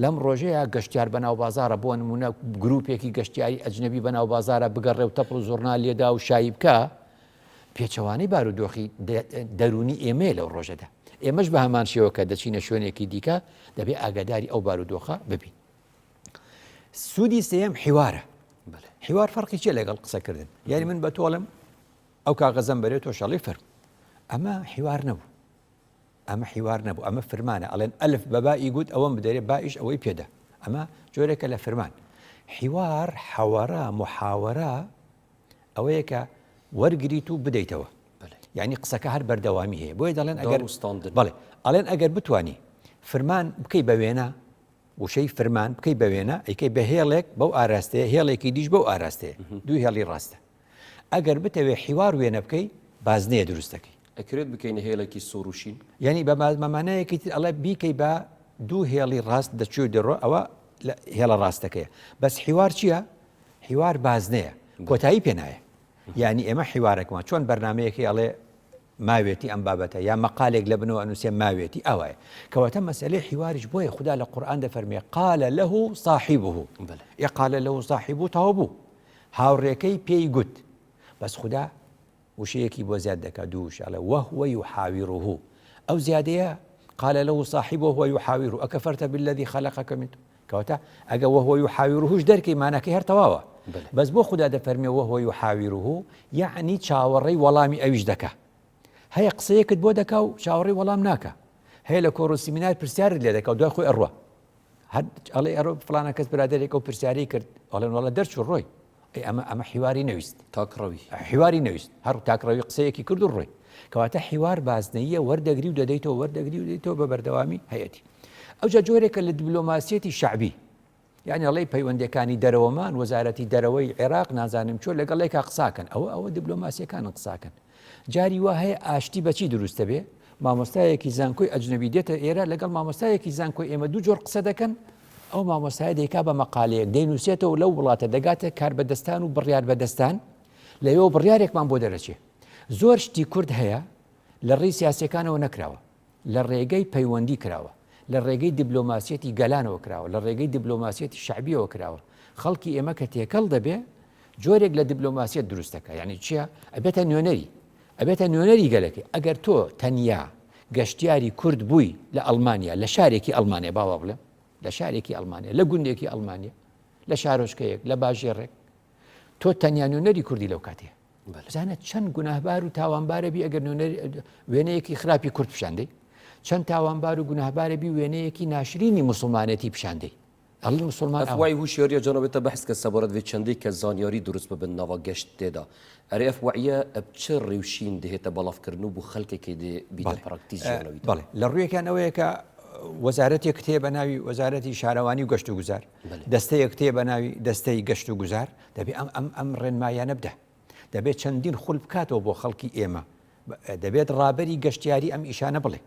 لەم ڕۆژەیە گەشتیار بەناو بازارە بۆ نمونە گروپێکی گەشتیاری ئەجنەبی بەناو بازارە بگەڕێ و تەپڵ و زۆرنال لێدا و شایی بکە پێچەوانەی بارودۆخی دەرونی ئێمەیە لەو ڕۆژەدا ئێمەش بە هەمان شێوە کە دەچینە شوێنێکی دیکە دەبێ ئاگاداری ئەو بارودۆخە ببین سوودی سێم حیوارە حیوار فەرقی چیە لەگەڵ قسەکردن یعنی من بە تۆڵم ئەو کاغەزەم بەرێت تۆ شەڵی فەرم ئەمە حیوار نەبوو ئەمە فرمانە ئەڵێن ئەلف بە بائی گوت ئەوەم بدەرێ بائیش ئەوەی پێدا ئەمە جۆرێکە لە فرمان حیوار حەوەرە محاوەرە ئەوەیە کە وەرگریت و بدەیتەوە یعنی قسەکە هەر بەردەوامی هەیە بۆیە دەڵێن ئەگەر دانوستاندن. بەڵێ ئەڵێن ئەگەر بتانی فرمان بکەی بە وێنە وشەی فرمان بکەی بە وێنە ئەیکەی بە هێڵێک بەو ئاراستەیە هێڵێکی دیش بەو ئاراستەیە دوو هێڵی ڕاستە ئەگەر بتەوێ حیوار وێنە بکەی بازنەیە دروستەکەی ئەکرێت بکەینە هێلێکی سۆروشین یعنی بە مەمانەیەکی ئەڵێ بیکەی بە دوو هێڵی ڕاست دەچوو دەڕۆ ئەوە هێڵە ڕاستەکەیە بەس حیوار چییە؟ حیوار بازنەیە کۆتایی پێنایە یعنی ئێمە حیوارێکمان چۆن بەرنمەیەکی ئەڵێ ماوێتی ئەم بابەتە یا مەقالێک لە بنەوە ئەنووسێ ماوێتی ئەوەیە کەواتە مەسئلەی حیواریش بۆیە خوددا لە قورئان دەفەرمێ قال له صاحبه قال له صاحبه تەواو بوو هاوڕێکەی پێی گوت بەس خوددا وشەیەکی بۆ زیاد دەکات دووش ئەڵێ وهو يحاوره ئەو زیادەیە قال له صاحبه وهو يحاوره أكفرت بالذي خلقك من کەواتە ئەگە وهو يحاوره دەرکەی مانەکەی هەر تەواوە بەس بۆ خوددا دەفەرمێ وهو يحاوره یعنی چاوەڕێی وەڵامی ئەویش دەکا هەیە قسەیەکت بۆ دەکا و چاوەڕێی وەڵام ناکە هەیە لە کۆڕ و سیمینار پرسیارت لێ دەکا و دوای خۆی ئەڕوە ئەڵێ ئەڕۆ فلانە کەس برادێک و پرسیاری کرد ئەڵێن وەڵە دەرچوو ڕۆی ئەمە حیواری نەویست تاکڕەوی حیواری نەویست هەر تاکڕەوی قسەیەکی کرد و ڕۆی کەواتە حیوار بازنەیە وەردەگری و دەدەیتەوە وەردەگری و دەیتەوە بە بەردەوامی هەیەی ئەوجا جۆرێکە لە دیبلۆماسیەتی شعبی یعنی ئەڵێ پەیوەندەکانی دەرەوەمان وەزارەتی دەرەوەی عێراق نازانم چۆن لەگەڵێکا قساکەن ئەوە دیبلۆماسیەکانن قساکەن جاری وا هەیە ئاشتی بەچی دروستە بێ مامۆستایەکی زانکۆی ئەجنەبی دێتە ئێرە لەگەڵ مامۆستایەکی زانکۆی ئێمە دوو جۆر قسە دەکەن ئەو مامۆستای دەیکا بە مەقالەیەک دەینووسێتەوە لەو وڵاتە دەگاتە کار بەدەستان و بڕیار بەدەستان لەوێ بڕیارێکمان بۆ دەرەچێ زۆر شتی کورد هەیە لە ڕێی سیاسەکانەوە نەکراوە لە ڕێگەی پەیوەندی کراوە لە ڕێگەی دیبلۆماسیەتی گەلانەوە کراوە لە ڕێگەی دیبلۆماسیەتی شعبیەوە کراوە خەڵکی ئێمە کە تێکەڵ دەبێ جۆرێک لە دیبلۆماسیەت دروستەکە یعنی چییە ئەبێتە نوێنەری گەلەکەی ئەگەر تۆ تەنیا گەشتیاری کورد بووی لە ئەڵمانیا لە شارێکی ئەڵمانیا باوا بڵێ لە شارێکی ئەڵمانیا لە گوندێکی ئەڵمانیا لە شارۆچکەیەک لە باژێڕێک تۆ تەنیا نوێنەری کوردی لەو کاتێ بزانێت چەند گوناهبار و تاوانبارە بی ئەگەر وێنەیەکی خراپی کورد پیشاندەی چەند تاوانبار و گوناهبارە بی وێنەیەکی ناشرینی مسلمانەتی پیشاندەی ئەڵی مسلمان ئەفوای هوشیاریە جەنابێتە بەحث کە سەبارەت بێ چەندەی کە زانیاری دروست ببن ناوە گەشت تێدا ئەرێ ئەفوایە ئەب چ ڕێوشین دەهێتە بەڵافکردن و بۆ خەڵکێکی دێ بیدە پراکتیس ژیانەوەی بەڵێ لە ڕوویەکان ئەوەیە کە وەزارەتێک هەیە بە ناوی وەزارەتی شارەوانی و گەشت و گوزار دەستەیەک هەیە بە ناوی دەستەی گەشت و گوزار دەبێت ئەم ڕێنمایانە بدە دەبێت چەندین خول بکاتەوە بۆ خەڵکی ئێمە دەبێت ڕابەری گەشتیاری ئەم ئیشانە بڵێ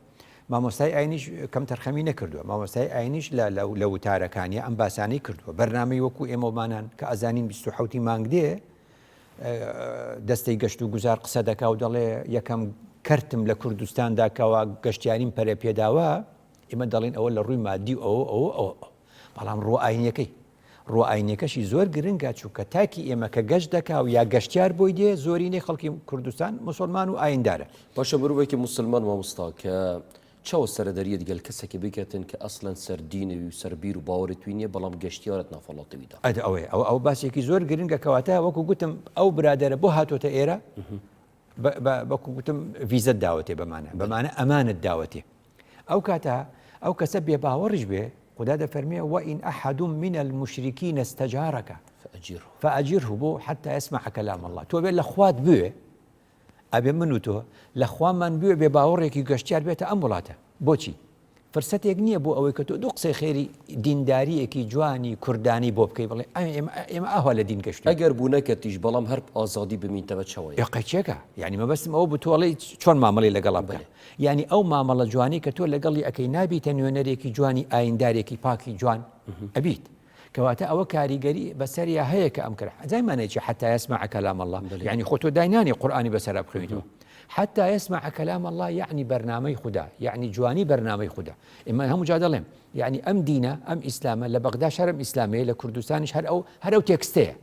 مامۆستای ئاینیش کەم تەرخەمی نەکردووە مامۆستای ئاینیش لە وتارەکانی ئەم باسانەی کردووە بەرنامەی وەکو ئێمەمانان کە ئەزانین 27 مانگ دێ دەستەی گەشت و گوزار قسە دەکا و دەڵێ یەکەم کەرتم لە کوردستاندا کەوا گەشتیاریم پەرە پێداوە ئێمە دەڵێن ئەوە لە ڕووی مادی ئەوە بەڵام ڕۆ ئاینەکەشی زۆر گرنگە چووکە تاکی ئێمە کە گەشت دەکا و یا گەشتیار بۆی دێ زۆرینەی خەڵکی کوردستان مسلمان و ئایندارە باشە مرۆڤێکی مسلمان مامۆستا کە چاوە سەردەریە دیگەل کەسێکی بکەتن کە ئەسڵەن سەردینەوی و سەربیر و باوەڕی توینیە بەڵام گەشتیارت نافەڵاتەویدا ئەو باسێکی زۆر گرنگە کەواتە وەکو گوتم ئەو برادەرە بۆ هاتۆتە ئێرە بەکو گوتم ڤیزەت داوەتێ بەمانە ئەمانت داوەتێ ئەو کاتە ئەو کەسە بێ باوەڕش بێ خدا دەفەرمێ وئین ئەحد من المشرکین استەجارەک فأجره بۆ حتى يسمع كلام الله تۆ بێت لە خوات بوێ ئەبێ من و تۆ لە خوامان بوێ بێ باوەڕێکی گەشتیار بێتە ئەم وڵاتە بۆچی فرسەتێک نییە بۆ ئەوەی کە تۆ دوو قسەی خێری دینداریەکی جوانی کوردانی بۆ بکەی بڵێ ئێمە ئاوا لە دین گەشت ئەگەر بوو نەکەتیش بەڵام هەر ئازادی بمینتەوە چاوەیە قەچێکە یعنی مەبەستم ئەوە بتوڵی چۆن مامەڵی لەگەڵام بکە یعنی ئەو مامەڵە جوانی کە تۆ لەگەڵی ئەەکەی نابیتە نوێنەرێکی جوانی ئایندارێکی پاکی جوان ئەبیت کەواتە ئەوە کاریگەری بەسەریا هەیە کە ئەم کرد زایمانێکی حتى يسمع كلام الله يعني خۆ تۆ داینانی قورئانی بەسەر بخوێنیتەوە حتى يسمع كلام الله يعني برنامج خدا يعني جواني برنامج خدا إما هم جادلهم يعني أم دينا أم إسلام لبغداد شرم إسلامي لكردستان هر أو تكستيه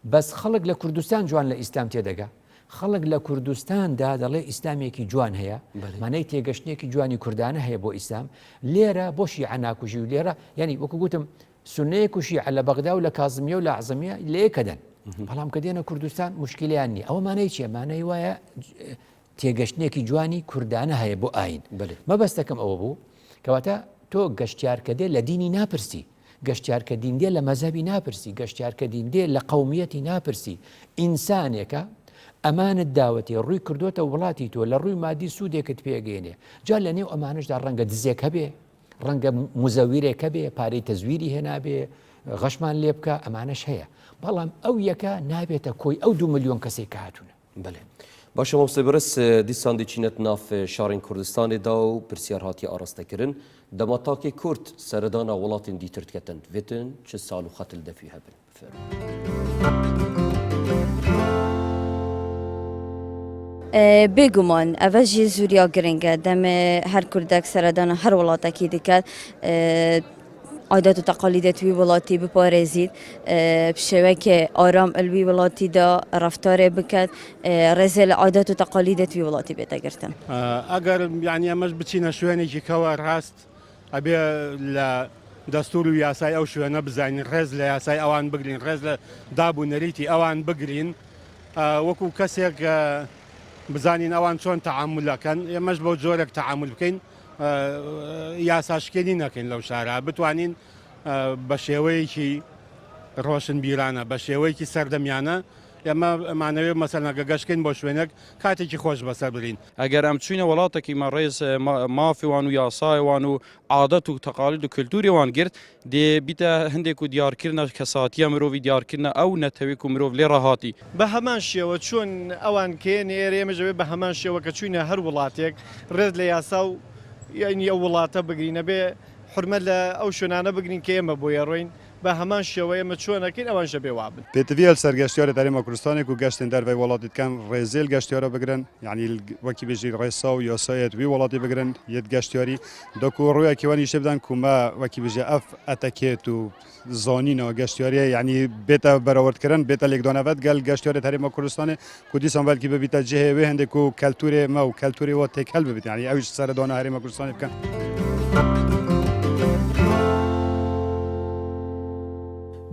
بس خلق لكردستان جوان لإسلام تيدقا خلق لكردستان دا دلي إسلامي كي جوان هي معناه تيجشني كي جواني كردانة هي بو إسلام ليرة بوشي عنا كوشي ليرة يعني وكوتم سنة كوشي على بغداد ولا كاظمية ولا عظمية ليه كدن بلام كدينا كردستان مشكلة يعني أو معناه شيء معناه ويا تێگەشتنێکی جوانی کوردانە هەیە بۆ ئاین مەبەستەکەم ئەوە بوو کەواتە تۆ گەشتیارکە دێ لە دینی ناپرسی گەشتیارکە دین دێ لە مەزەبی ناپرسی گەشتیارکە دین دێ لە قەومیەتی ناپرسی ئینسانێکە ئەمانت داوەتی ڕووی کردوتە وڵاتی تۆ لە ڕووی مادی سوودێکت پێگەینێ جا لە نێو ئەمانشدا ڕەنگە دزێک هەبێ ڕەنگە مزەویرێک هەبێ پارەی تەزویری هێنابێ غەشمان لێ بکە ئەمانش هەیە بەڵام ئەو یەکە نابێتە کۆی ئەو 2 ملیۆن کەسێک کە هاتوونە بله باشە مامۆستا بەرز دیسان دەچینەت ناف شارên کوردستانێدا و پرسیار هاتیە ئاراستەکردن دەما تاکێ کورد سەردانا وڵاتên دیتر دکەتن vêtin çi sal û xetil defî hebin بێگومان ئەvە ژێ زوریا گرنگە دەمێ هەر کوردێک سەردانە هەر وڵاتێکی دکات عادات و تقالیدت وی وڵاتی بپارێزیت شێوەیەکێ ئارام ئەلوی وڵاتیدا ڕفتارێ بکات ڕێزێ لە عادات و تقالیدت وی وڵاتی بێتەگرتن ئەگەر یعنی ئەمەش بچینە شوێنێکی کەوە ڕاست ئەبێ لە دەستور و یاسای ئەو شوێنە بزانین ڕێز لە یاسای ئەوان بگرین ڕێز لە دابوونەریتی ئەوان بگرین وەکو کەسێک بزانین ئەوان چۆن تەعاملەکەن ئێمەش بۆ جۆرێک تەعامل بکەین یاساشکێنی نەکەین لەو شارە بتوانین بە شێوەیەکی ڕۆشن بیرانە بە شێوەیەکی سەردەمیانە ئێمە ئەمانەوێ مەسەلەنەگە گەشتکەین بۆ شوێنێک کاتێکی خۆش بەسەر برین ئەگەر ئەم چوینە وڵاتێکی مەڕێز مافیوان و یاسایوان و عادەت و تەقالید و کللتوریوان گرت دێ بیتە هەندێک و دیارکردە کەساتیە مرۆڤی دیارکردە ئەو نەتەوێک و مرۆڤ لێ ڕاهاتی بە هەمان شێوە چۆن ئەوان کێن ئێرە ئێمەژەوێ بە هەمان شێوە کە چوینە هەر وڵاتێک ڕێز لە یاسا و یعنی ئەو وڵاتە بگرینە بێ حرمەت لە ئەو شوێنانە بگرین کە ئێمە بۆیە ڕۆین بە هەمان شێوە ئێمە چۆنەکەین ئەوانشە بێ وابن پێتویە سەرگەشتیارە تاریمە کوردستانێک و گەشتن دەرەوەی وڵاتیتکان ڕێزێل گەشتیارە بگرن یعنی وەکی بێژی ڕێسا و یاسایەت وی وڵاتی بگرن یەت گەشتیاری دەکو ڕوویەکیوانی شێ بدەن کومە وەکی بژێ ئەف ئەتەکێت و زانینەوە گەشتیاریە یعنی بێتە بەرەوردکردن بێتە لێکدانەوەت گەل گەشتیارە تاریمە کوردستانێ کوردستان بەلکی ببیتە جێهێوێ هەندێک و کەلتورێ مە و کەلتوری وە تێکەل ببیت یعنی ئەویش سەردانە هەرێمە کوردستانی بکەن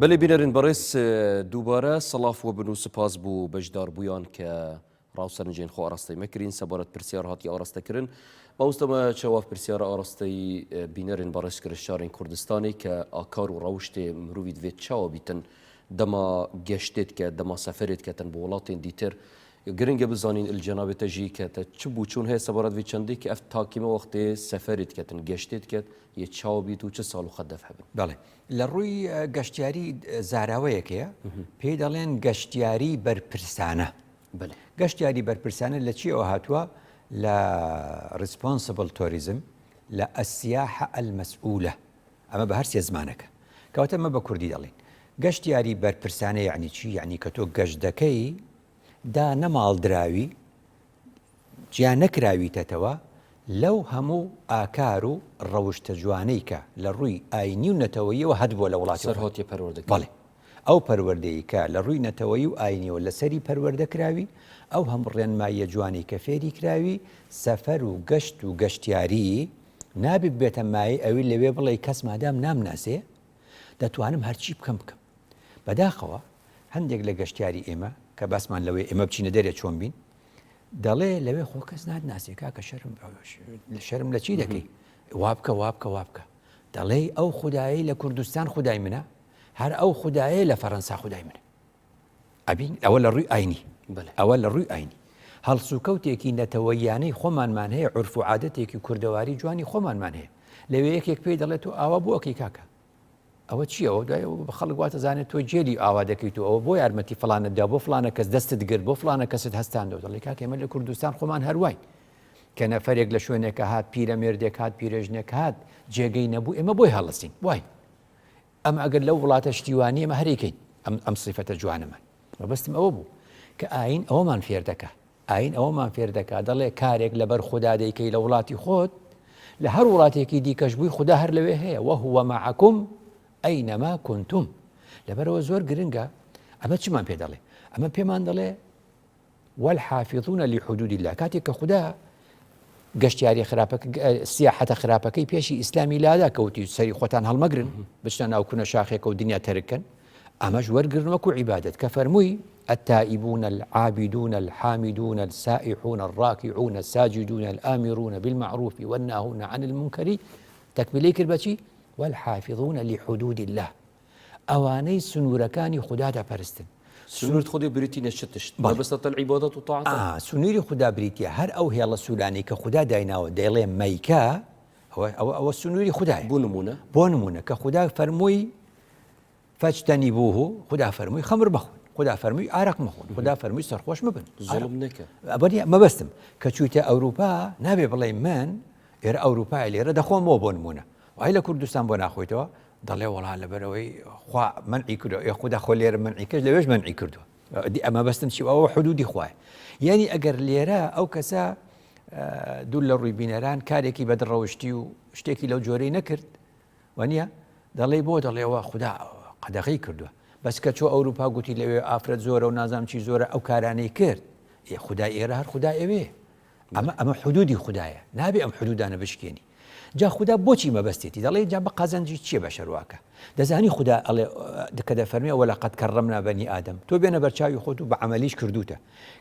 بله بینەرین بەڕێز دووبارە سەڵاف وە بن و سپاس بوو بەشدار بوویان کە ڕاوسەرنجێن خۆ ئاڕاستەی مەکرین سەبارەت پرسیار هاتی ئاڕاستەکردن ماوەستەمە چاواف پرسیارە ئاڕاستەی بینەرین بەڕێز کرد شارên کوردستانی کە ئاکار و ڕەوشتێ مرۆڤی دوێت چاوە بیتن دەما گەشتێت کە دەما سەفەرێت کەتن بۆ وڵاتên دیتر گرنگە بزانین الجەنابێتە ژی کەتە چ بوو چون هەیە سەبارەت وی چەندێک کە ئەف تاکیمە وەختێ سەفەرێت کەتن گەشتێت کەت یە چاوە بیت و چه ساڵ و خەت دەفهبن بەڵێ لە ڕووی گەشتیاری زاراوەیەکەیە پێی دەڵێن گەشتیاری بەرپرسانە گەشتیاری بەرپرسانە لە چیەوە هاتووە لە ریسپۆنسبل تۆریزم لە ئەسیاحە ئەلمەسئولە ئەمە بە هەر سێ زمانەکە کەواتە ئەمە بە کوردی دەڵێن گەشتیاری بەرپرسانە یعنی چی یعنی کە تۆ گەشت دەکەی دا نەماڵدراوی گیان نەکراویتەتەوە لەو هەموو ئاکار و ڕەوشتە جوانەی کە لە ڕووی ئاینی و نەتەوەیەوە هەت بۆ لە وڵاتی سەرهاتی پەروەردە بەڵێ ئەو پەروەردەی کە لە ڕووی نەتەوەی و ئاینیەوە لەسەری پەروەردە کراوی ئەو هەموو ڕێنماییە جوانی کە فێری کراوی سەفەر و گەشت و گەشتیاری نابێت بێتە مای ئەوی لەوێ بڵێ کەس مادام نامناسێ دەتوانم هەرچی بکەم بەداخەوە هەندێک لە گەشتیاری ئێمە کە باسمان لەوێ ئێمە بچینە دەرێ چۆن بین دەڵێ لەوێ خۆ کەس ناتناسێ کاکە شەرم لە چی دەکەی وابکە دەڵێ ئەو خودایی لە کوردستان خودای منە هەر ئەو خودایە لە فەڕەنسا خودای منە ئەبین ئەوە لە ڕووی ئاینی ئەوە لە ڕووی ئاینی هەڵسوکەوتێکی نەتەوەیانەی خۆمانمان هەیە عورف و عادەتێکی کوردەواری جوانی خۆمانمان هەیە لەوێ یەکێک پێی دەڵێت و ئاوا بۆ ئەوکەی کاکە ئەوە چیەوە خەڵک واتە زانێت تۆ جێلی ئاوا دەکەیت و ئەوە بۆ یارمەتی فڵانەدا بۆ فڵانە کەس دەستت گرت بۆ فڵانە کەست هەستاندەوە دەڵێ کاکە ئێمە لە کوردستان خۆمان هەروای کە نەفەرێک لە شوێنێکە هات پیرەمێردێک هات پیرەژنێک هات جێگەی نەبوو ئێمە بۆی هەڵەستین وای ئەمە ئەگەر لەو وڵاتە شتیوانی ئەمە هەرێکەین ئەم سیفەتە جوانەمان مەبەستم ئەوە بوو کە ئاین ئەوەمان فێر دەکا ئاین ئەوەمان فێر دەکا دەڵێ کارێک لەبەر خوددا دەیکەی لە وڵاتی خۆت لە هەر وڵاتێکی دیکەش بووی خوددا هەر لەوێ هەیە وهو معکم ئەینەما کنتم لەبەرەوە زۆر گرنگە ئەمە چمان پێ دەڵێ ئەمە پێمان دەڵێ والحافظون لحدود الله کاتێک کە خوددا گەشتیاری سیاحەتە خراپەکەی پێشی ئیسلامی لادا کەوتی سەری خۆتان هەڵمەگرن بچنە ناو کونە شاخێکە و دنیا تەرکن ئەمەش وەرگرن وەکو عیبادەت کە فەرمووی التائبون العابدون الحامدون السائحون الراكعون الساجدون الآمرون بالمعروف والناهون عن المنكر تەکمیلەی کرد بەچی والحافظون لحدود الله ئەوانەی سنوورەکانی خوددا دەپەرستن سنورة خودی بریتی نشتشت ما بس العبادات وطاعات سنووری خوددا بریتە هەر ئەو هێڵە سوولانی کە خوددا دایناوە دەیڵێ مەیکە ئەوە سنووری خوددای بۆ نمونە کە خوددا فەرمووی فەجتەنی بوو خوددا فەرمووی خەمر بخۆن خوددا فەرمووی ئارەق مەخۆن خوددا فەرمووی سەرخۆش مبن مەبەستم کە چوویتە ئەوروپا نابێ بڵێ من ئێرە ئەوروپای لێرە دەخۆمەوە بۆ نمونە وای لە کوردستان بۆ ناخۆیتەوە دەڵێ وەڵا لەبەرەوەی خوا منعی کردو یا خوددا خۆ لێرە منعی کرد لەوێش منعی کردووە ئەمە بەستم چی ئەوە حدودی خوایە یعنی ئەگەر لێرە ئەو کەسە دوور لە ڕووی بینەران کارێکی بەدڕەوشتی و شتێکی لەو جۆرەی نەکرد وانە دەڵێ بۆ دەڵێەوە خوددا قەدەغی کردووە بەس کە چۆ ئەوروپا گوتی لەوێ ئافرەت زۆرە و نازام چی زۆرە ئەو کارانەی کرد خوددا ئێرە هەر خوددا ئەوێ ئەمە حدودی خوددایە نابێ ئەم حدودانە بشکێنی جا خوددا بۆچی مەبەستێتی دەڵێ جا بە قازەنجی چییە بە شەرواکە دەزانی خوددا ئەڵێ کە دەفەرمێ وەلەقەد کەڕەمنا بەنی ئادەم تۆ بێنە بەرچاوی خۆت و بە عەمەلیش کردوتە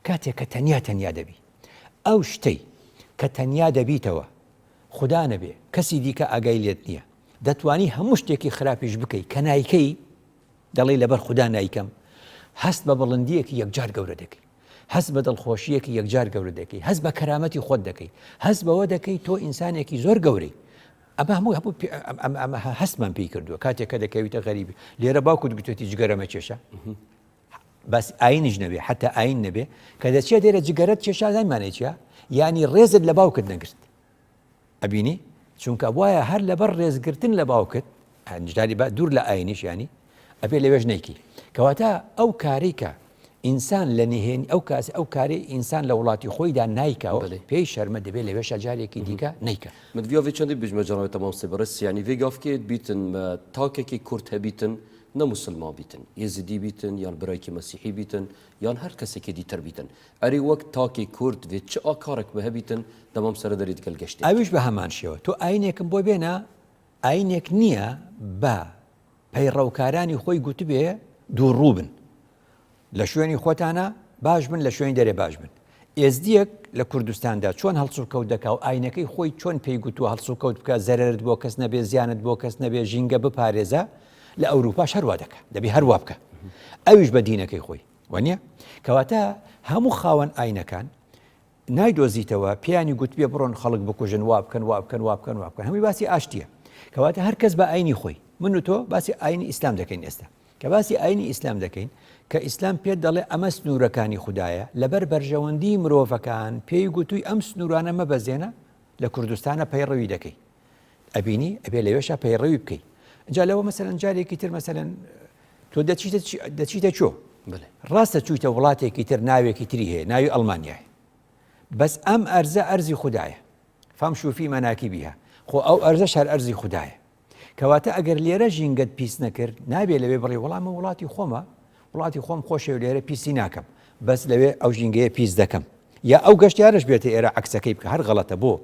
کاتێک کە تەنیا دەبی ئەو شتەی کە تەنیا دەبیتەوە خوددا نەبێ کەسی دیکە ئاگای لێت نییە دەتوانی هەموو شتێکی خراپیش بکەی کە نایکەی دەڵێ لەبەر خوددا نایکەم هەست بە بەڵندیەکی یەکجار گەورە دەکەی هەست بە دڵخۆشیەکی یەکجار گەورە دەکەی هەست بە کەرامەتی خۆت دەکەی هەست بەوە دەکەی تۆ ئینسانێکی زۆر گەورەی ئەمە هەموو هەستمان پێی کردووە کاتێک کە دەکەویتە غەریبی لێرە باوکوت گوتێتی جگەرەمە کێشە بەس ئاینیش نەبێ حتا ئاین نەبێ کە دەچێت دێرە جگەرەت کێشا زانمانێ چیە یعنی ڕێزت لە باوکت نەگرت ئەبینی چونکە وایە هەر لەبەر ڕێزگرتن لە باوکت ئەنجداری دوور لە ئاینیش ینی ئەبێ لەوێژ نەیکی کەواتە ئەو کاری کە ئینسان لە نهێنی ئەو کاری ئینسان لە وڵاتی خۆیدا نایکەوە پێی شەرمە دەبێت لەوێ شەجارێکی دیکە نیکە مدویاوی چەندی بژمەجانەوە تەمام سێبەرس یعنی vêgavkê بیتن تاکێکی کورد هەبیتن نە مسلمان بیتن یزیدی بیتن یان برایکی مەسیحی بیتن یان هەر کەسێکی دیتر بیتن ئەری وەک تاکی کورد vê çi akarek bi hebitin demam سەردەری دگەل گەشتێ ئەویش بە هەمان شێوە تۆ ئاینێکم بۆ بێنە ئاینێک نییە بە پەیڕەوکارانی خۆی گوتبێ دووڕوو بن لە شوێنی خۆتانە باش بن لە شوێنی دەرێ باش بن ئێزدیەک لە کوردستاندا چۆن هەڵسوو کەوت دەکا و ئاینەکەی خۆی چۆن پێی گوتووە هەڵسوو کەوت بکە زەرت بۆ کەس نەبێ زیانت بۆ کەس نەبێ ژینگە بپارێزە لە ئەوروپا هەروە دەکە دەبی هەروە بکە ئەویش بە دینەکەی خۆی وانە کەواتە هەموو خاوەن ئاینەکان نایدۆزیتەوە پیانی گوتبێ بڕۆن خەڵک بکوژن وا بکەن هەمووی باسی ئاشتیە کەواتە هەر کەس بە ئاینی خۆی من و تۆ باسی ئاینی ئیسلام دەکەین ئێستا کە باسی ئاینی ئیسلام دەکەین کە ئیسلام پێت دەڵێ ئەمە سنوورەکانی خوددایە لەبەر بەرژەوەندی مرۆڤەکان پێی گوتووی ئەم سنوورانە مەبەزێنە لە کوردستانە پەیڕەوی دەکەی ئەبینی ئەبێ لەوێشە پەیڕەوی بکەی جا لەوە مەسەلەن جارێکی تر مەسەلەن تۆ دەچیتە چۆ ڕاستە چوویتە وڵاتێکی تر ناوێکی تری هەیە ناوی ئەڵمانیای بەس ئەم ئەرزە ئەرزی خوددایە فامشوا فی مناکبها خۆ ئەو ئەرزەش هەر ئەرزی خوددایە کەواتە ئەگەر لێرە ژینگەت پیس نەکرد نابێت لەوێ بڵێ وەڵامە وڵاتی خۆمە وڵاتی خۆم خۆشێ لێرە پیسی ناکەم بەس لەوێ ئەو ژینگەیە پیس دەکەم یا ئەو گەشتیارش بێتە ئێرە عکسەکەی بکە هەر غەڵەتە بۆ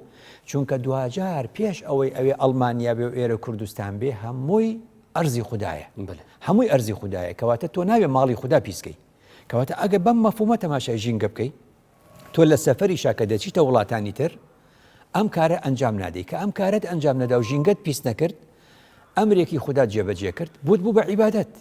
چونکە دوجار پێش ئەوەی ئەوێ ئەڵمانیا بێ و ئێرە کوردستان بێ هەمووی ئەرزی خوددایە هەمووی ئەرزی خوددایە کەواتە تۆ ناوێ ماڵی خوددا پیسکەی کەواتە ئەگە بەم مەفهومە تەماشای ژینگە بکەی تۆ لە سەفەری شاکە دەچیتە وڵاتانی تر ئەم کارە ئەنجام نادەی کە ئەم کارت ئەنجام نەدا و ژینگەت پیس نەکرد ئەمرێکی خوددا جێبەجێ کرد بوو بە عیبادەت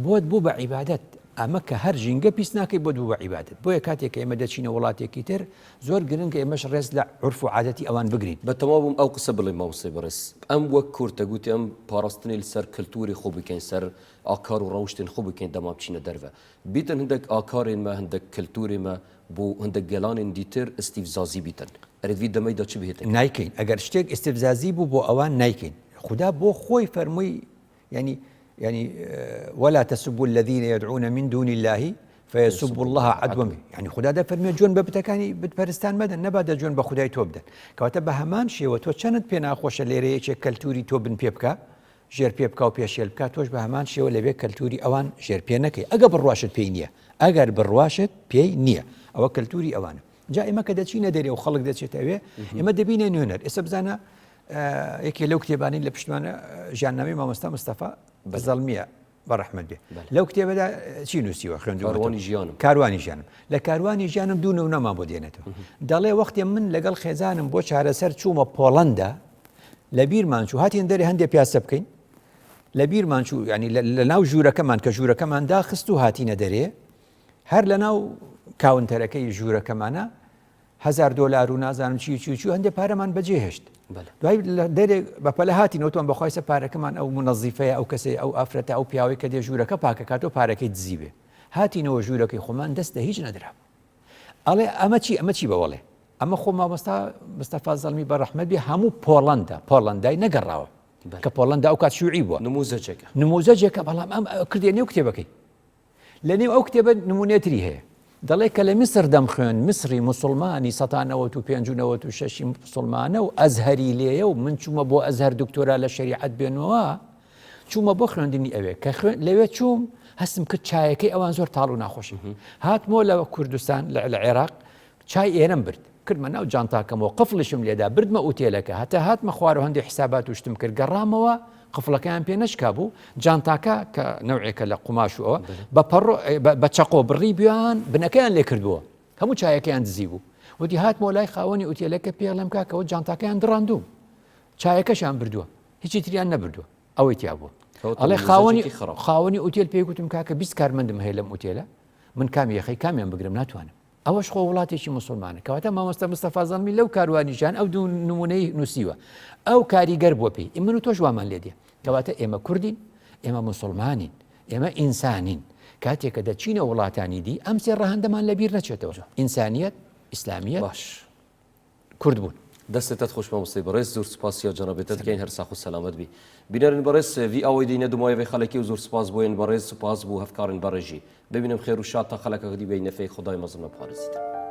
بوو بە عیبادەت ئەمە کە هەر ژینگە پیس ناکەی بوو بە عیبادەت بۆیە کاتێک ئێمە دەچینە وڵاتێکی تر زۆر گرنگە ئێمەش ڕێز لە عورف و عادەتی ئەوان بگرین بە تەواوم ئەو قسە بڵێ ماوسێ بەڕێز ئەم وەک کورتە گوتی ئەم پاراستنی لەسەر کللتوری خۆ بکەین سەر ئاکار و ڕەوشتن خۆ بکەین دەما بچینە دەرەوە بیتن هەندێک ئاکارێن مە هەندێک کللتوری مە بۆ هەندێک گەلانên دیتر ئستیفزازی بیتن ئەرێدوی دەمەیدا چ بهێتن نایکەین ئەگەر شتێک ئستیفزازی بوو بۆ ئەوان نایکەین خوددا بۆ خۆی فەرمووی يعني ولا تسبوا الذين يدعون من دون الله فيسبوا الله عدوا يعني خدا ده فرمي جون ببتكاني بتبرستان مدن نبدا جون بخداي توبدن كواتب همان شي وتو چند بينا خوش ليري چ كلتوري توبن بيبكا جير بيبكا و بيشيل بكا توش بهمان شي ولا بي كلتوري اوان جير بينكي اگر برواشت بينيه اگر برواشت بينيه او كلتوري اوان جاي ما كدا چينا دري و خلق ده چتاوي اما دبينه نونر اسبزانا يكي لو كتباني لبشتمانه جهنمي مامستا مصطفى بەزەڵمیە بەڕەحمەت بێ لەو کتێبەدا چی نووسیوە خوێندووە کاروانی ژیانم لە کاروانی ژیانم دوو نەما بۆ دێنێتەوە دەڵێ وەختی من لەگەڵ خێزانم بۆ چارەسەر چوومە پۆڵەندا لە بیرمان چوو هاتین دەرێ هەندێک پیاسە بکەین لە بیرمان چوو ینی لە ناو ژوورەکەمان کە ژوورەکەمان داخست و هاتینە دەرێ هەر لە ناو کاونتەرەکەی ژوورەکەمانە $1000 و نازانم چی هەندێک پارەمان بەجێ هێشت دوای دەرێک بەپەلە هاتی نەوتوان بەخوایسە پارەکەمان ئەو منەزیفەیە ئەو کەسێ ئەو ئافرەتە ئەو پیاوەی کە دێ ژوورەکە پاکەکاتەوە پارەکەی دزیبێ هاتینەوە ژوورەکەی خۆمان دەست لە هیچ نەدرا ئەڵێ ئەمە چی بەوەڵێ ئەمە خۆ مامۆستا مستەفا زەڵمی بەڕەحمەت بێ هەموو پۆڵەندای نەگەڕاوە کە پۆڵەندا ئەو کات شوعی بووە نموزەجێکە بەڵام ئەم کردێ نێو کتێبەکەی لە نێو ئەو کتێبە نمونێتری هەیە دەڵێ کە لە میسر دەمخوێن مسری مسلمانی 1956 مسلمانە و ئەزهەری لێیە و من چوومە بۆ ئەزهەر دکتۆرا لە شریعەت بێنەوە چوومە بۆ خوێندنی ئەوێ کە لەوێ چووم هەستم کرد چایەکەی ئەوان زۆر تاڵ و ناخۆشی هاتمەوە لە کوردستان لە عێراق چای ئێرەم برد کردمە ناو جانتاکەمەوە قفڵشم لێدا بردمە ئوتێلەکە هەتا هاتمە خوار و هەندێک حسابات وشتم کرد گەڕامەوە قفڵەکەیان پێ نشکا بوو جانتاکە کە نەوعێکە لە قوماشەوە بە چەقۆ بڕی بیان بنەکەیان لێ کردووە هەموو چایەکەیان دزی بوو وتی هاتمەوە لای خاوەنی ئوتێلەکە پێڵم کاکەوە جانتاکەیان دڕاندوو چایەکەشیان بردووە هیچی تریان نەبردووە ئەوەی تیا بووە ئەڵێ خاوەنی ئوتێل پێی گوتم کاکە 20 کارمەندم هەیە لەم ئوتێلە من کامی یەخەی کامیان بگرم ناتوانم ئەوەش خۆ وڵاتێکی مسلمانە کەواتە مامۆستا مستەفا زەڵمی لەو کاروانیشان ئەو دوو نمونەی نووسیوە ئەو کاریگەر بووە پێی من و تۆش وامان لێ دێ کەواتە ئێمە کوردین ئێمە مسلمانین ئێمە ئینسانین کاتێککە دەچینە وڵاتانی دی ئەم سێ ڕەهەندەمان لەبیر نەچێتەوە ئینسانیەت ئیسلامیەت باش کورد بوون دەستێتت خۆش مامۆستای بەڕێز زۆر سوپاسی یا جەنابێتت کەین هەر ساخ و سەلامەت بی بینەرن بەڕێز وی ئەوەی دینە دومایەوەی خەڵکی و زۆر سوپاس بۆین بەڕێز سوپاس بوو هەفکارن بەڕێژی ببینم خێر و شاد تا خەڵەکە دی بین نەفەی خدای مەزن بپارێزیتە